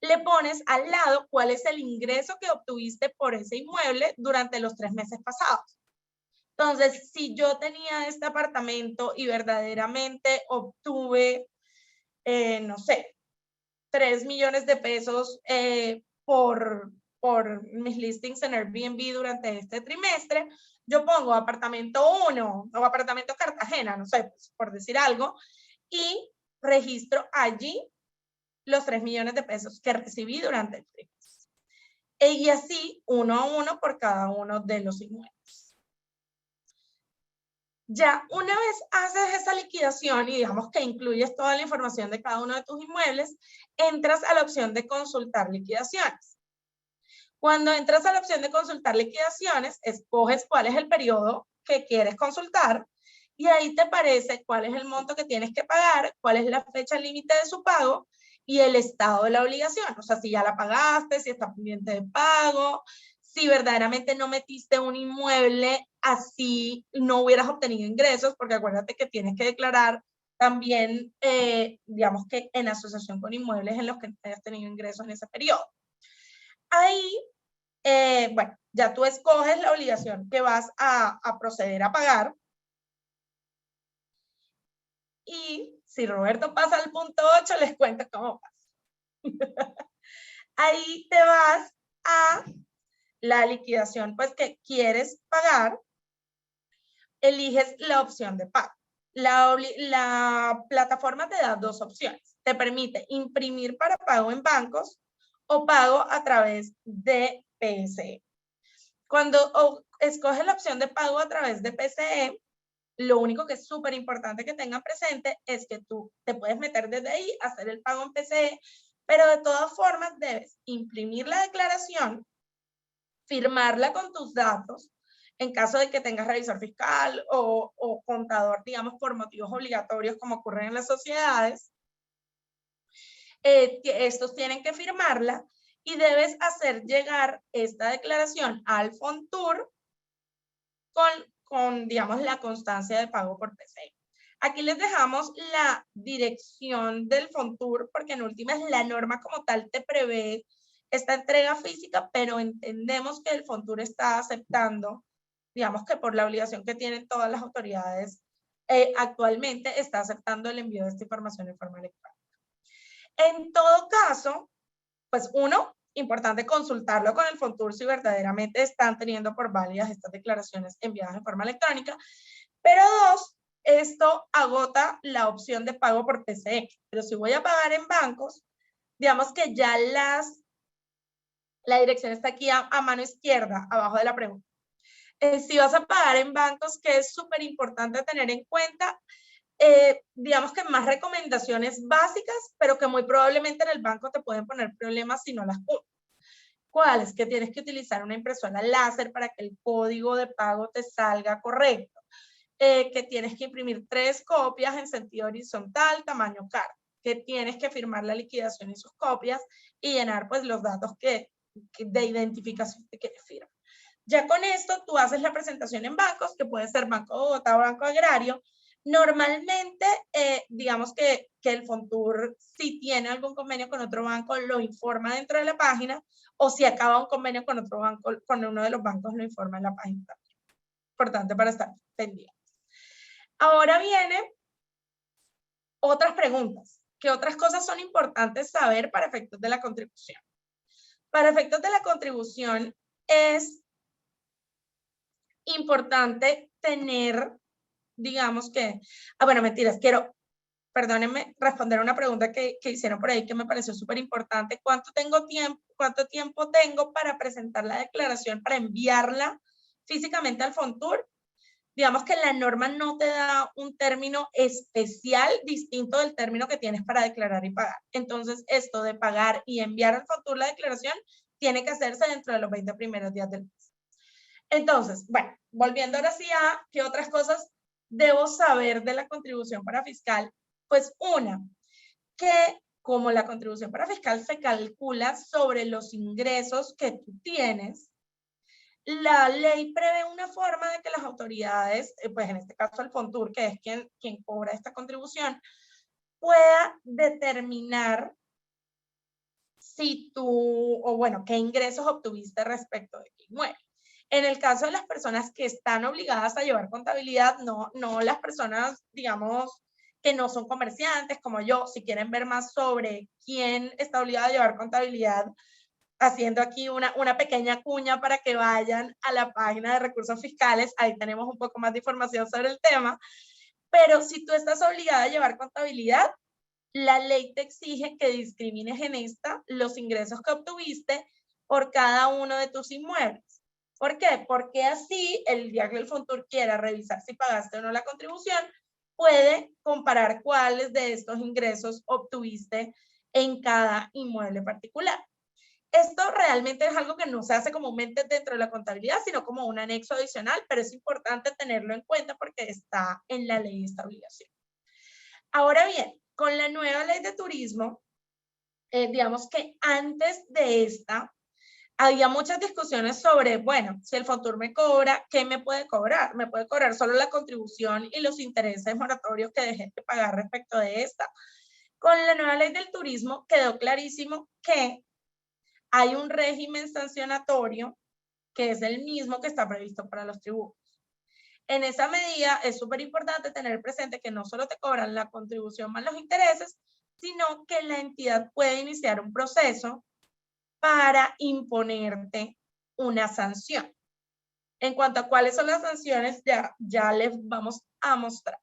le pones al lado cuál es el ingreso que obtuviste por ese inmueble durante los 3 meses pasados. Entonces, si yo tenía este apartamento y verdaderamente obtuve, no sé, 3 millones de pesos por mis listings en Airbnb durante este trimestre, yo pongo apartamento 1 o apartamento Cartagena, no sé, pues, por decir algo, y registro allí los 3 millones de pesos que recibí durante el trimestre. Y así, uno a uno por cada uno de los inmuebles. Ya una vez haces esa liquidación y digamos que incluyes toda la información de cada uno de tus inmuebles, entras a la opción de consultar liquidaciones. Cuando entras a la opción de consultar liquidaciones, escoges cuál es el periodo que quieres consultar y ahí te aparece cuál es el monto que tienes que pagar, cuál es la fecha límite de su pago y el estado de la obligación. O sea, si ya la pagaste, si está pendiente de pago, si verdaderamente no metiste un inmueble, así no hubieras obtenido ingresos, porque acuérdate que tienes que declarar también, digamos que en asociación con inmuebles en los que no hayas tenido ingresos en ese periodo. Ahí, bueno, ya tú escoges la obligación que vas a proceder a pagar. Y si Roberto pasa al punto 8, les cuento cómo pasa. Ahí te vas a la liquidación pues que quieres pagar, eliges la opción de pago. La plataforma te da 2 opciones. Te permite imprimir para pago en bancos o pago a través de PSE. Cuando escoges la opción de pago a través de PSE, lo único que es súper importante que tengan presente es que tú te puedes meter desde ahí, hacer el pago en PSE, pero de todas formas debes imprimir la declaración, firmarla con tus datos, en caso de que tengas revisor fiscal o contador, digamos, por motivos obligatorios como ocurren en las sociedades. Estos tienen que firmarla y debes hacer llegar esta declaración al Fontur con, digamos, la constancia de pago por PSE. Aquí les dejamos la dirección del Fontur, porque en últimas la norma como tal te prevé esta entrega física, pero entendemos que el Fontur está aceptando, digamos que por la obligación que tienen todas las autoridades actualmente, está aceptando el envío de esta información en forma electrónica. En todo caso, pues uno, importante consultarlo con el Fontur si verdaderamente están teniendo por válidas estas declaraciones enviadas en forma electrónica. Pero 2, esto agota la opción de pago por PSE. Pero si voy a pagar en bancos, digamos que ya la dirección está aquí a mano izquierda, abajo de la pregunta. Si vas a pagar en bancos, que es súper importante tener en cuenta, digamos que más recomendaciones básicas, pero que muy probablemente en el banco te pueden poner problemas si no las cumples. ¿Cuáles? Que tienes que utilizar una impresora láser para que el código de pago te salga correcto. Que tienes que imprimir 3 copias en sentido horizontal, tamaño carta. Que tienes que firmar la liquidación y sus copias y llenar pues los datos de identificación que quieres firmar. Ya con esto tú haces la presentación en bancos, que puede ser Banco Bogotá o Banco Agrario. Normalmente, digamos que el Fontur, si tiene algún convenio con otro banco, lo informa dentro de la página, o si acaba un convenio con otro banco, con uno de los bancos, lo informa en la página también. Importante para estar pendiente. Ahora vienen otras preguntas. ¿Qué otras cosas son importantes saber para efectos de la contribución? Para efectos de la contribución es importante tener, digamos que, bueno, mentiras, quiero perdónenme, responder una pregunta que hicieron por ahí que me pareció súper importante. ¿Cuánto tiempo tengo para presentar la declaración, para enviarla físicamente al Fontur? Digamos que la norma no te da un término especial distinto del término que tienes para declarar y pagar. Entonces, esto de pagar y enviar al Fontur la declaración tiene que hacerse dentro de los 20 primeros días del mes. Entonces, bueno, volviendo ahora sí a qué otras cosas debo saber de la contribución para fiscal. Pues una, que como la contribución para fiscal se calcula sobre los ingresos que tú tienes, la ley prevé una forma de que las autoridades, pues en este caso el Fontur, que es quien cobra esta contribución, pueda determinar si tú, o bueno, qué ingresos obtuviste respecto de qué inmueble. En el caso de las personas que están obligadas a llevar contabilidad, no las personas, digamos, que no son comerciantes como yo, si quieren ver más sobre quién está obligado a llevar contabilidad, haciendo aquí una pequeña cuña para que vayan a la página de recursos fiscales, ahí tenemos un poco más de información sobre el tema, pero si tú estás obligada a llevar contabilidad, la ley te exige que discrimines en esta los ingresos que obtuviste por cada uno de tus inmuebles. ¿Por qué? Porque así el día que el Fontur quiera revisar si pagaste o no la contribución, puede comparar cuáles de estos ingresos obtuviste en cada inmueble particular. Esto realmente es algo que no se hace comúnmente dentro de la contabilidad, sino como un anexo adicional, pero es importante tenerlo en cuenta porque está en la ley esta obligación. Ahora bien, con la nueva ley de turismo, digamos que antes de esta, había muchas discusiones sobre, bueno, si el Fontur me cobra, ¿qué me puede cobrar? ¿Me puede cobrar solo la contribución y los intereses moratorios que dejé de pagar respecto de esta? Con la nueva ley del turismo quedó clarísimo que hay un régimen sancionatorio que es el mismo que está previsto para los tributos. En esa medida es súper importante tener presente que no solo te cobran la contribución más los intereses, sino que la entidad puede iniciar un proceso para imponerte una sanción. En cuanto a cuáles son las sanciones, ya les vamos a mostrar.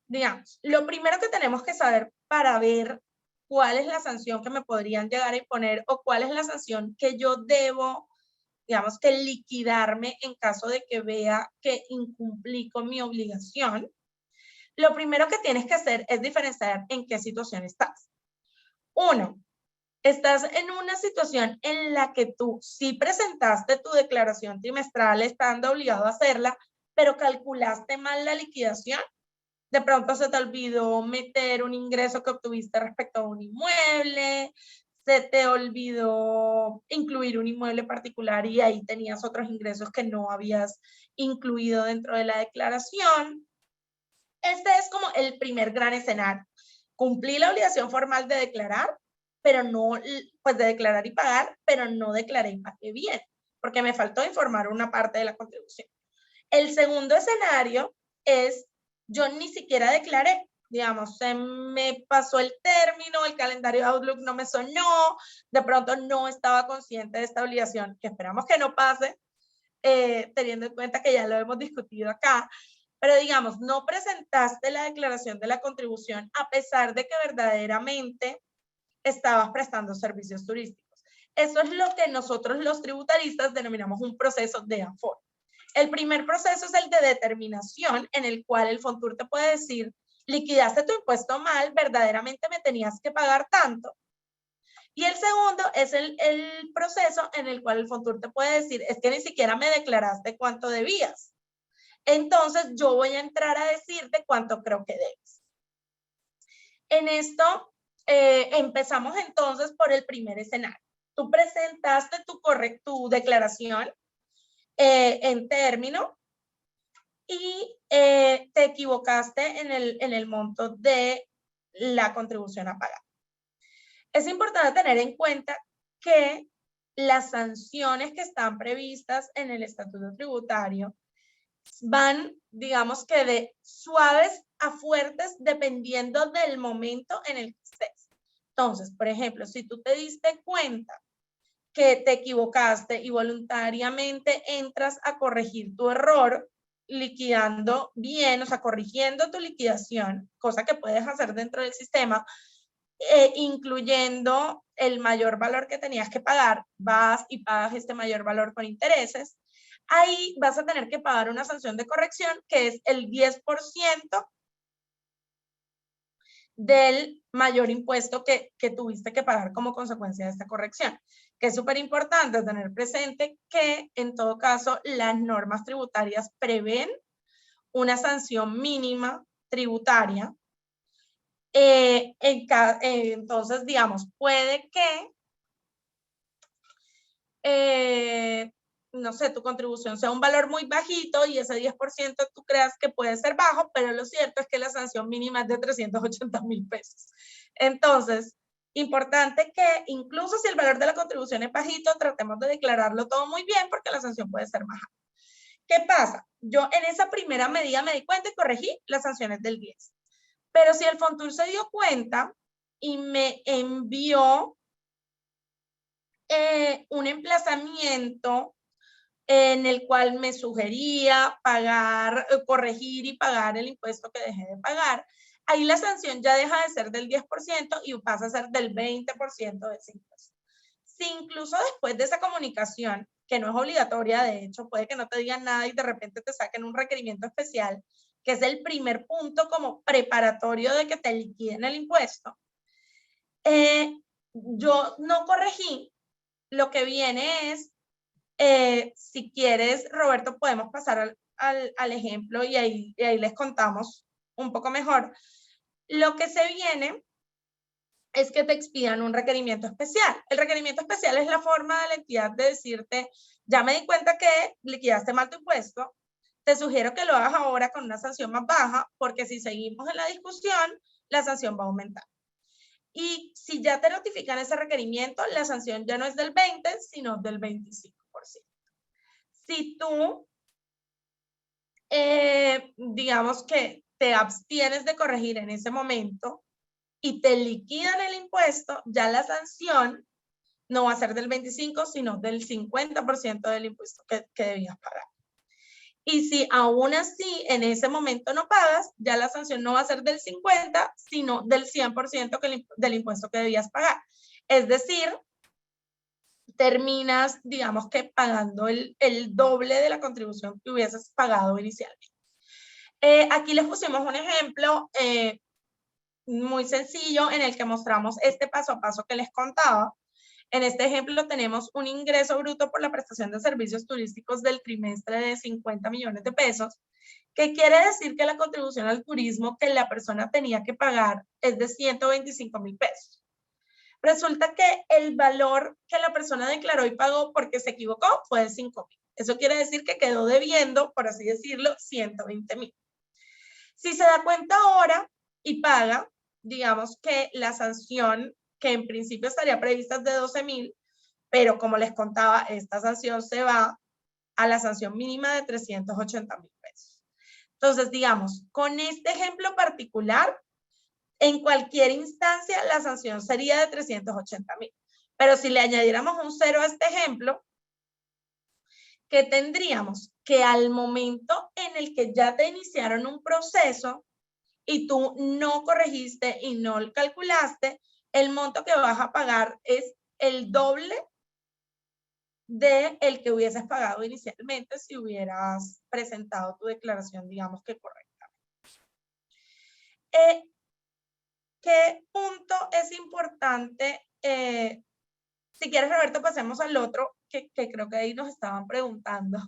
Digamos, lo primero que tenemos que saber para ver cuál es la sanción que me podrían llegar a imponer o cuál es la sanción que yo debo, digamos, que liquidarme en caso de que vea que incumplí con mi obligación. Lo primero que tienes que hacer es diferenciar en qué situación estás. Uno, estás en una situación en la que tú sí presentaste tu declaración trimestral estando obligado a hacerla, pero calculaste mal la liquidación. De pronto se te olvidó meter un ingreso que obtuviste respecto a un inmueble, se te olvidó incluir un inmueble particular y ahí tenías otros ingresos que no habías incluido dentro de la declaración. Este es como el primer gran escenario. Cumplí la obligación formal de declarar, pero no, pues de declarar y pagar, pero no declaré y pagué bien, porque me faltó informar una parte de la contribución. El segundo escenario es, yo ni siquiera declaré, digamos, se me pasó el término, el calendario de Outlook no me sonó, de pronto no estaba consciente de esta obligación, que esperamos que no pase, teniendo en cuenta que ya lo hemos discutido acá, pero digamos, no presentaste la declaración de la contribución a pesar de que verdaderamente estabas prestando servicios turísticos. Eso es lo que nosotros los tributaristas denominamos un proceso de AFOR. El primer proceso es el de determinación, en el cual el Fontur te puede decir, liquidaste tu impuesto mal, verdaderamente me tenías que pagar tanto. Y el segundo es el proceso en el cual el Fontur te puede decir, es que ni siquiera me declaraste cuánto debías. Entonces yo voy a entrar a decirte cuánto creo que debes. En esto empezamos entonces por el primer escenario. Tú presentaste tu declaración en término y te equivocaste en el monto de la contribución a pagar. Es importante tener en cuenta que las sanciones que están previstas en el estatuto tributario van, digamos que de suaves a fuertes dependiendo del momento en el que estés. Entonces, por ejemplo, si tú te diste cuenta que te equivocaste y voluntariamente entras a corregir tu error, liquidando bien, o sea, corrigiendo tu liquidación, cosa que puedes hacer dentro del sistema, incluyendo el mayor valor que tenías que pagar, vas y pagas este mayor valor con intereses, ahí vas a tener que pagar una sanción de corrección que es el 10% del mayor impuesto que tuviste que pagar como consecuencia de esta corrección. Que es súper importante tener presente que en todo caso las normas tributarias prevén una sanción mínima tributaria. Entonces, digamos, puede que, no sé, tu contribución sea un valor muy bajito y ese 10% tú creas que puede ser bajo, pero lo cierto es que la sanción mínima es de 380,000 pesos. Entonces, importante que incluso si el valor de la contribución es bajito, tratemos de declararlo todo muy bien porque la sanción puede ser más alta. ¿Qué pasa? Yo en esa primera medida me di cuenta y corregí las sanciones del 10. Pero si el Fontur se dio cuenta y me envió un emplazamiento en el cual me sugería pagar, corregir y pagar el impuesto que dejé de pagar, ahí la sanción ya deja de ser del 10% y pasa a ser del 20% de ese impuesto. Si incluso después de esa comunicación, que no es obligatoria, de hecho, puede que no te digan nada y de repente te saquen un requerimiento especial, que es el primer punto como preparatorio de que te liquiden el impuesto, yo no corregí, lo que viene es, si quieres, Roberto, podemos pasar al ejemplo y ahí les contamos un poco mejor. Lo que se viene es que te expidan un requerimiento especial. El requerimiento especial es la forma de la entidad de decirte, ya me di cuenta que liquidaste mal tu impuesto, te sugiero que lo hagas ahora con una sanción más baja, porque si seguimos en la discusión, la sanción va a aumentar. Y si ya te notifican ese requerimiento, la sanción ya no es del 20, sino del 25%. Si tú, digamos que te abstienes de corregir en ese momento y te liquidan el impuesto, ya la sanción no va a ser del 25, sino del 50% del impuesto que debías pagar. Y si aún así en ese momento no pagas, ya la sanción no va a ser del 50, sino del 100% del impuesto que debías pagar. Es decir, terminas, digamos que pagando el doble de la contribución que hubieses pagado inicialmente. Aquí les pusimos un ejemplo muy sencillo en el que mostramos este paso a paso que les contaba. En este ejemplo tenemos un ingreso bruto por la prestación de servicios turísticos del trimestre de 50 millones de pesos, que quiere decir que la contribución al turismo que la persona tenía que pagar es de 125,000 pesos. Resulta que el valor que la persona declaró y pagó porque se equivocó fue de 5,000. Eso quiere decir que quedó debiendo, por así decirlo, 120,000. Si se da cuenta ahora y paga, digamos que la sanción que en principio estaría prevista es de 12,000, pero como les contaba, esta sanción se va a la sanción mínima de 380,000 pesos. Entonces, digamos, con este ejemplo particular, en cualquier instancia la sanción sería de 380,000. Pero si le añadiéramos un 0 a este ejemplo, ¿qué tendríamos? Que al momento en el que ya te iniciaron un proceso y tú no corregiste y no calculaste, el monto que vas a pagar es el doble de el que hubieses pagado inicialmente si hubieras presentado tu declaración, digamos que correctamente. ¿Qué punto es importante? Si quieres, Roberto, pasemos al otro, que creo que ahí nos estaban preguntando.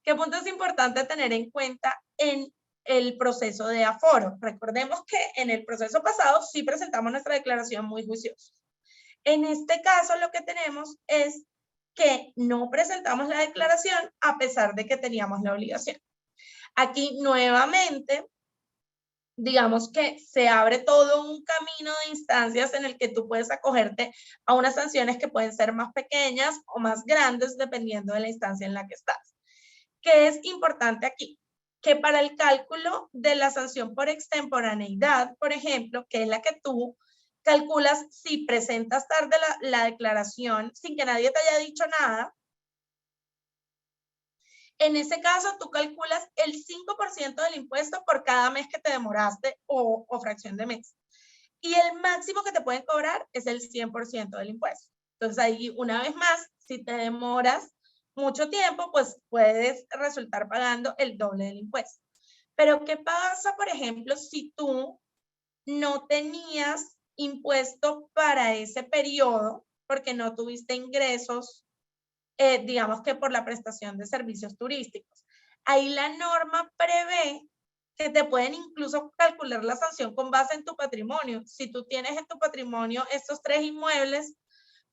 ¿Qué punto es importante tener en cuenta en el proceso de aforo? Recordemos que en el proceso pasado sí presentamos nuestra declaración muy juiciosa. En este caso lo que tenemos es que no presentamos la declaración a pesar de que teníamos la obligación. Aquí nuevamente, digamos que se abre todo un camino de instancias en el que tú puedes acogerte a unas sanciones que pueden ser más pequeñas o más grandes dependiendo de la instancia en la que estás. ¿Qué es importante aquí? Que para el cálculo de la sanción por extemporaneidad, por ejemplo, que es la que tú calculas si presentas tarde la declaración sin que nadie te haya dicho nada, En ese caso, tú calculas el 5% del impuesto por cada mes que te demoraste o fracción de mes. Y el máximo que te pueden cobrar es el 100% del impuesto. Entonces ahí, una vez más, si te demoras mucho tiempo, pues puedes resultar pagando el doble del impuesto. Pero ¿qué pasa, por ejemplo, si tú no tenías impuesto para ese periodo porque no tuviste ingresos, digamos que por la prestación de servicios turísticos? Ahí la norma prevé que te pueden incluso calcular la sanción con base en tu patrimonio. Si tú tienes en tu patrimonio estos 3 inmuebles,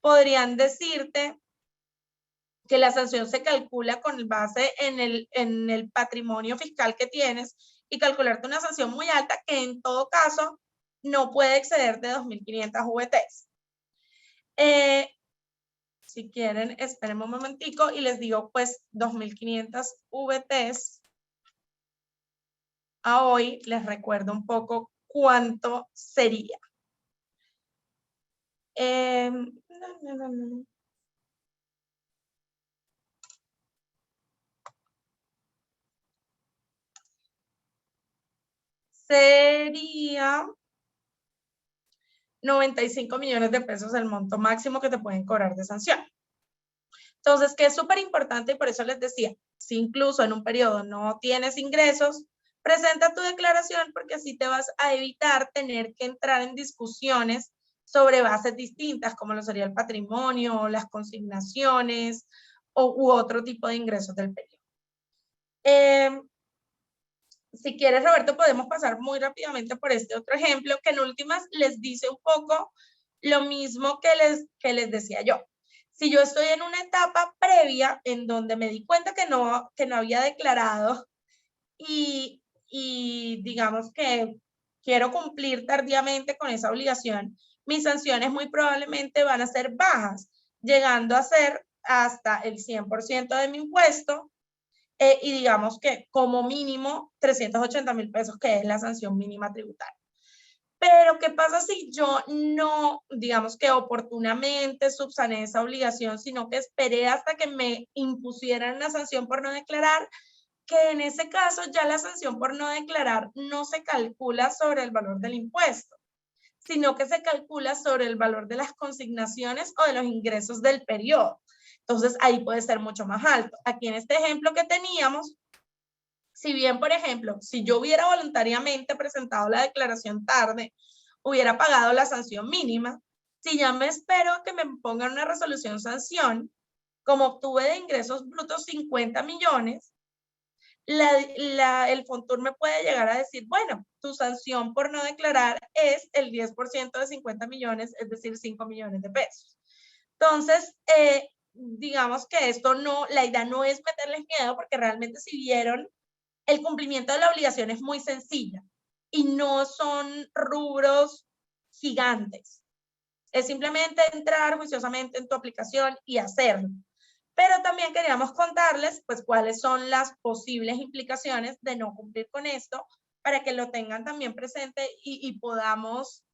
podrían decirte que la sanción se calcula con base en el patrimonio fiscal que tienes y calcularte una sanción muy alta que en todo caso no puede exceder de 2.500 VTs. Si quieren, esperen un momentico y les digo, pues 2.500 VTs a hoy, les recuerdo un poco cuánto sería. Sería 95 millones de pesos el monto máximo que te pueden cobrar de sanción. Entonces, que es súper importante y por eso les decía, si incluso en un periodo no tienes ingresos, presenta tu declaración porque así te vas a evitar tener que entrar en discusiones sobre bases distintas, como lo sería el patrimonio, las consignaciones u otro tipo de ingresos del periodo. Si quieres, Roberto, podemos pasar muy rápidamente por este otro ejemplo, que en últimas les dice un poco lo mismo que les decía yo. Si yo estoy en una etapa previa en donde me di cuenta que no había declarado y digamos que quiero cumplir tardíamente con esa obligación, mis sanciones muy probablemente van a ser bajas, llegando a ser hasta el 100% de mi impuesto, y digamos que como mínimo 380.000 pesos, que es la sanción mínima tributaria. Pero ¿qué pasa si yo no, digamos que oportunamente subsané esa obligación, sino que esperé hasta que me impusieran la sanción por no declarar? Que en ese caso ya la sanción por no declarar no se calcula sobre el valor del impuesto, sino que se calcula sobre el valor de las consignaciones o de los ingresos del periodo. Entonces ahí puede ser mucho más alto. Aquí en este ejemplo que teníamos, si bien, por ejemplo, si yo hubiera voluntariamente presentado la declaración tarde, hubiera pagado la sanción mínima, si ya me espero que me pongan una resolución sanción, como obtuve de ingresos brutos 50 millones, el Fontur me puede llegar a decir, bueno, tu sanción por no declarar es el 10% de 50 millones, es decir, 5 millones de pesos. Entonces, digamos que esto no, la idea no es meterles miedo, porque realmente si vieron, el cumplimiento de la obligación es muy sencilla y no son rubros gigantes. Es simplemente entrar juiciosamente en tu aplicación y hacerlo. Pero también queríamos contarles, pues, cuáles son las posibles implicaciones de no cumplir con esto, para que lo tengan también presente y podamos,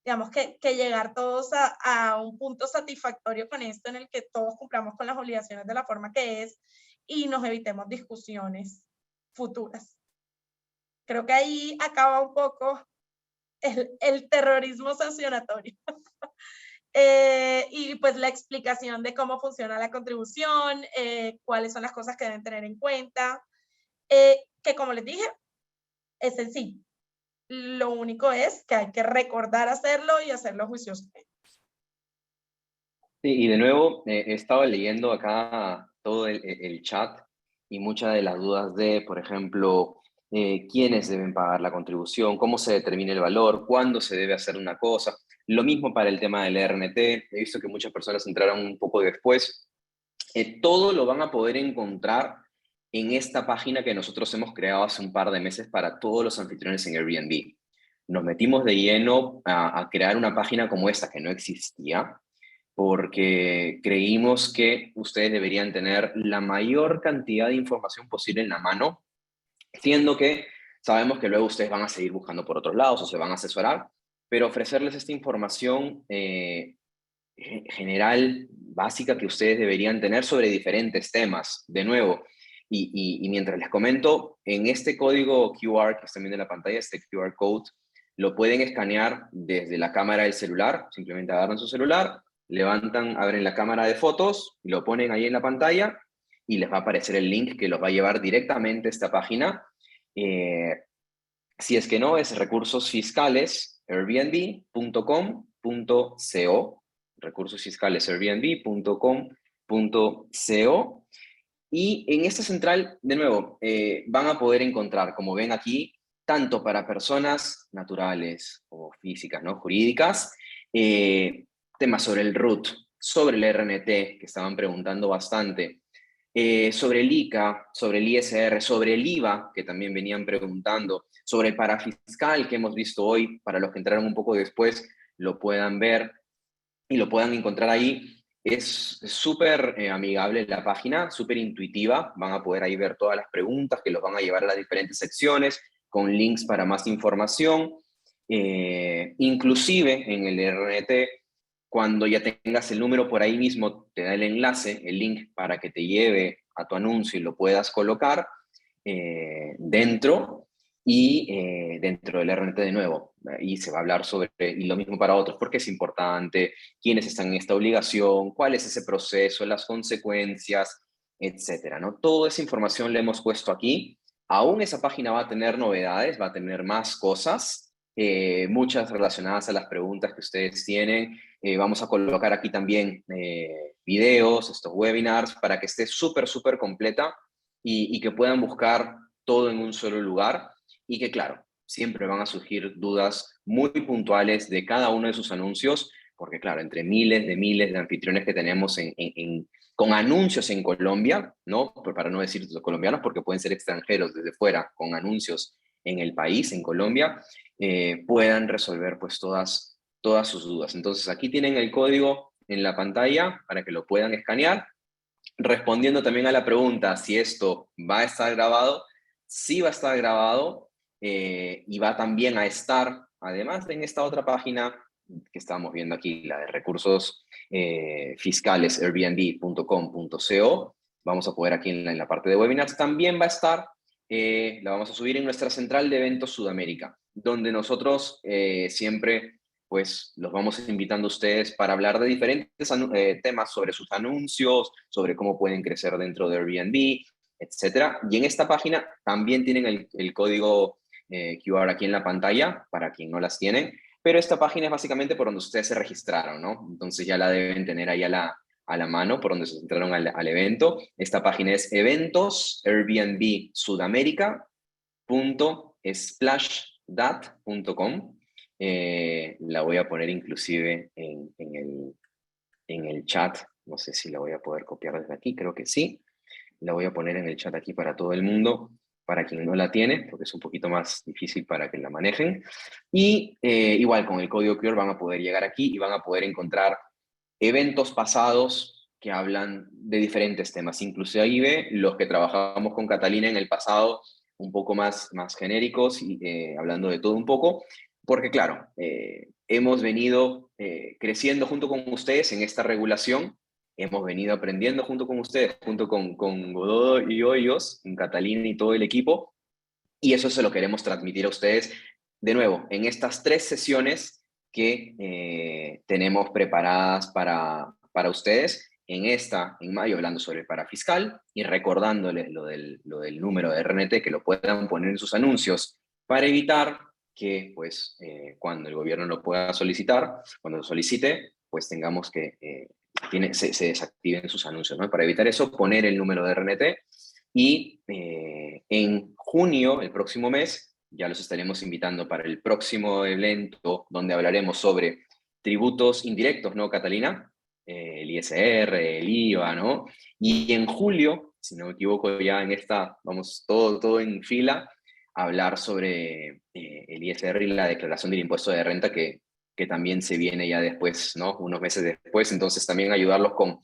digamos, que llegar todos a un punto satisfactorio con esto, en el que todos cumplamos con las obligaciones de la forma que es y nos evitemos discusiones futuras. Creo que ahí acaba un poco el terrorismo sancionatorio. Y pues la explicación de cómo funciona la contribución, cuáles son las cosas que deben tener en cuenta, que como les dije, es sencillo. Lo único es que hay que recordar hacerlo y hacerlo juiciosamente. Sí, y de nuevo, he estado leyendo acá todo el chat y muchas de las dudas de, por ejemplo, quiénes deben pagar la contribución, cómo se determina el valor, cuándo se debe hacer una cosa. Lo mismo para el tema del RNT. He visto que muchas personas entraron un poco después. Todo lo van a poder encontrar en esta página que nosotros hemos creado hace un par de meses para todos los anfitriones en Airbnb. Nos metimos de lleno a crear una página como esta que no existía, porque creímos que ustedes deberían tener la mayor cantidad de información posible en la mano, siendo que sabemos que luego ustedes van a seguir buscando por otros lados o se van a asesorar, pero ofrecerles esta información general, básica, que ustedes deberían tener sobre diferentes temas. De nuevo, Y mientras les comento, en este código QR que están viendo en la pantalla, este QR code, lo pueden escanear desde la cámara del celular. Simplemente agarran su celular, levantan, abren la cámara de fotos, lo ponen ahí en la pantalla y les va a aparecer el link que los va a llevar directamente a esta página. Si es que no, es recursos fiscales airbnb.com.co, recursos fiscales airbnb.com.co. Y en esta central, de nuevo, van a poder encontrar, como ven aquí, tanto para personas naturales o físicas, ¿no? Jurídicas, temas sobre el RUT, sobre el RNT, que estaban preguntando bastante, sobre el ICA, sobre el ISR, sobre el IVA, que también venían preguntando, sobre el parafiscal que hemos visto hoy, para los que entraron un poco después, lo puedan ver y lo puedan encontrar ahí. Es súper amigable la página, súper intuitiva. Van a poder ahí ver todas las preguntas que los van a llevar a las diferentes secciones, con links para más información. Inclusive en el RNT, cuando ya tengas el número por ahí mismo, te da el enlace, el link para que te lleve a tu anuncio y lo puedas colocar dentro. Y dentro del RNT de nuevo, y se va a hablar sobre, y lo mismo para otros, porque es importante, quiénes están en esta obligación, cuál es ese proceso, las consecuencias, etcétera, ¿no? Toda esa información la hemos puesto aquí. Aún esa página va a tener novedades, va a tener más cosas, muchas relacionadas a las preguntas que ustedes tienen. Vamos a colocar aquí también videos, estos webinars, para que esté súper, súper completa y que puedan buscar todo en un solo lugar. Y que, claro, siempre van a surgir dudas muy puntuales de cada uno de sus anuncios, porque, claro, entre miles de anfitriones que tenemos con anuncios en Colombia, ¿no? Para no decir los colombianos, porque pueden ser extranjeros desde fuera, con anuncios en el país, en Colombia, puedan resolver pues todas sus dudas. Entonces, aquí tienen el código en la pantalla para que lo puedan escanear. Respondiendo también a la pregunta si esto va a estar grabado, sí va a estar grabado. Y va también a estar, además de en esta otra página que estamos viendo aquí, la de recursos fiscales, airbnb.com.co, vamos a poder aquí en la parte de webinars, también va a estar, la vamos a subir en nuestra central de eventos Sudamérica, donde nosotros siempre pues los vamos invitando a ustedes para hablar de diferentes temas sobre sus anuncios, sobre cómo pueden crecer dentro de Airbnb, etcétera. Y en esta página también tienen el código QR aquí en la pantalla, para quien no las tienen, pero esta página es básicamente por donde ustedes se registraron, ¿no? Entonces ya la deben tener ahí a la mano, por donde se entraron al evento. Esta página es eventosairbnb.splashdat.com. La voy a poner inclusive en el chat, no sé si la voy a poder copiar desde aquí, creo que sí. La voy a poner en el chat aquí para todo el mundo, para quien no la tiene, porque es un poquito más difícil para que la manejen. Y igual con el código QR van a poder llegar aquí y van a poder encontrar eventos pasados que hablan de diferentes temas. Inclusive los que trabajamos con Catalina en el pasado, un poco más genéricos, y, hablando de todo un poco, porque claro, hemos venido creciendo junto con ustedes en esta regulación. Hemos venido aprendiendo junto con ustedes, junto con Godó y Hoyos, con Catalina y todo el equipo, y eso se lo queremos transmitir a ustedes de nuevo en estas 3 sesiones que tenemos preparadas para ustedes. En esta, en mayo, hablando sobre el parafiscal y recordándoles lo del número de RNT, que lo puedan poner en sus anuncios para evitar que, pues, cuando el gobierno lo pueda solicitar, cuando lo solicite, pues tengamos que se desactiven sus anuncios, ¿no? Para evitar eso, poner el número de RNT. Y en junio, el próximo mes, ya los estaremos invitando para el próximo evento donde hablaremos sobre tributos indirectos, ¿no, Catalina? El ISR, el IVA, ¿no? Y en julio, si no me equivoco, ya en esta, vamos todo en fila, a hablar sobre el ISR y la declaración del impuesto de renta que también se viene ya después, ¿no? Unos meses después, entonces también ayudarlos con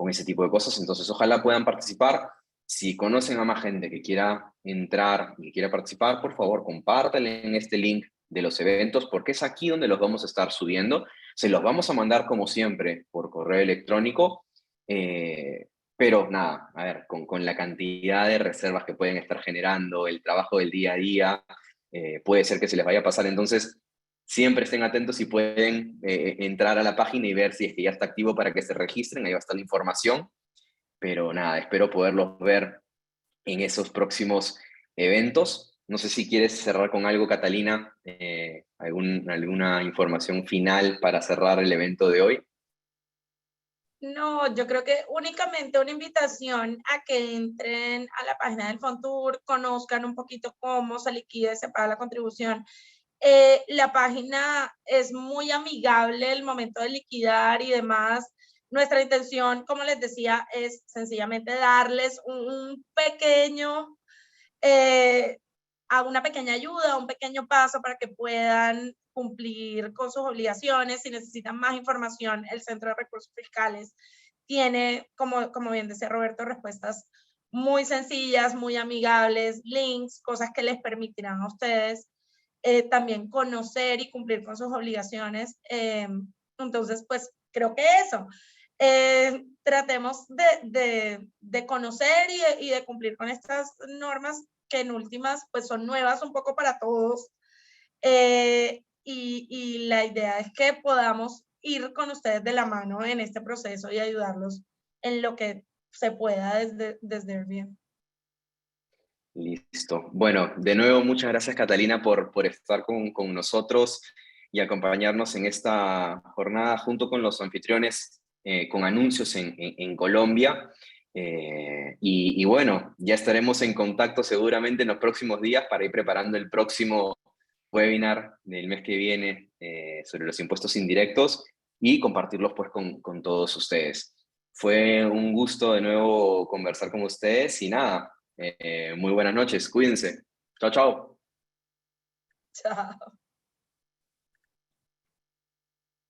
ese tipo de cosas. Entonces, ojalá puedan participar. Si conocen a más gente que quiera entrar y que quiera participar, por favor, compártanle en este link de los eventos, porque es aquí donde los vamos a estar subiendo. Se los vamos a mandar, como siempre, por correo electrónico, Pero nada, a ver, con la cantidad de reservas que pueden estar generando, el trabajo del día a día, puede ser que se les vaya a pasar. Entonces, siempre estén atentos y pueden entrar a la página y ver si es que ya está activo para que se registren. Ahí va a estar la información. Pero nada, espero poderlos ver en esos próximos eventos. No sé si quieres cerrar con algo, Catalina, alguna información final para cerrar el evento de hoy. No, yo creo que únicamente una invitación a que entren a la página del Fontur, conozcan un poquito cómo se liquida y se paga la contribución. La página es muy amigable el momento de liquidar y demás. Nuestra intención, como les decía, es sencillamente darles un pequeño, a una pequeña ayuda, un pequeño paso para que puedan cumplir con sus obligaciones. Si necesitan más información, el Centro de Recursos Fiscales tiene, como bien decía Roberto, respuestas muy sencillas, muy amigables, links, cosas que les permitirán a ustedes también conocer y cumplir con sus obligaciones. Entonces, pues creo que eso. Tratemos de conocer y de cumplir con estas normas que en últimas pues son nuevas un poco para todos, y la idea es que podamos ir con ustedes de la mano en este proceso y ayudarlos en lo que se pueda desde Airbnb. Listo. Bueno, de nuevo, muchas gracias, Catalina, por estar con nosotros y acompañarnos en esta jornada junto con los anfitriones con anuncios en Colombia. Y bueno, ya estaremos en contacto seguramente en los próximos días para ir preparando el próximo webinar del mes que viene sobre los impuestos indirectos y compartirlos pues con todos ustedes. Fue un gusto de nuevo conversar con ustedes y nada, muy buenas noches, cuídense. Chao, chao. Chao.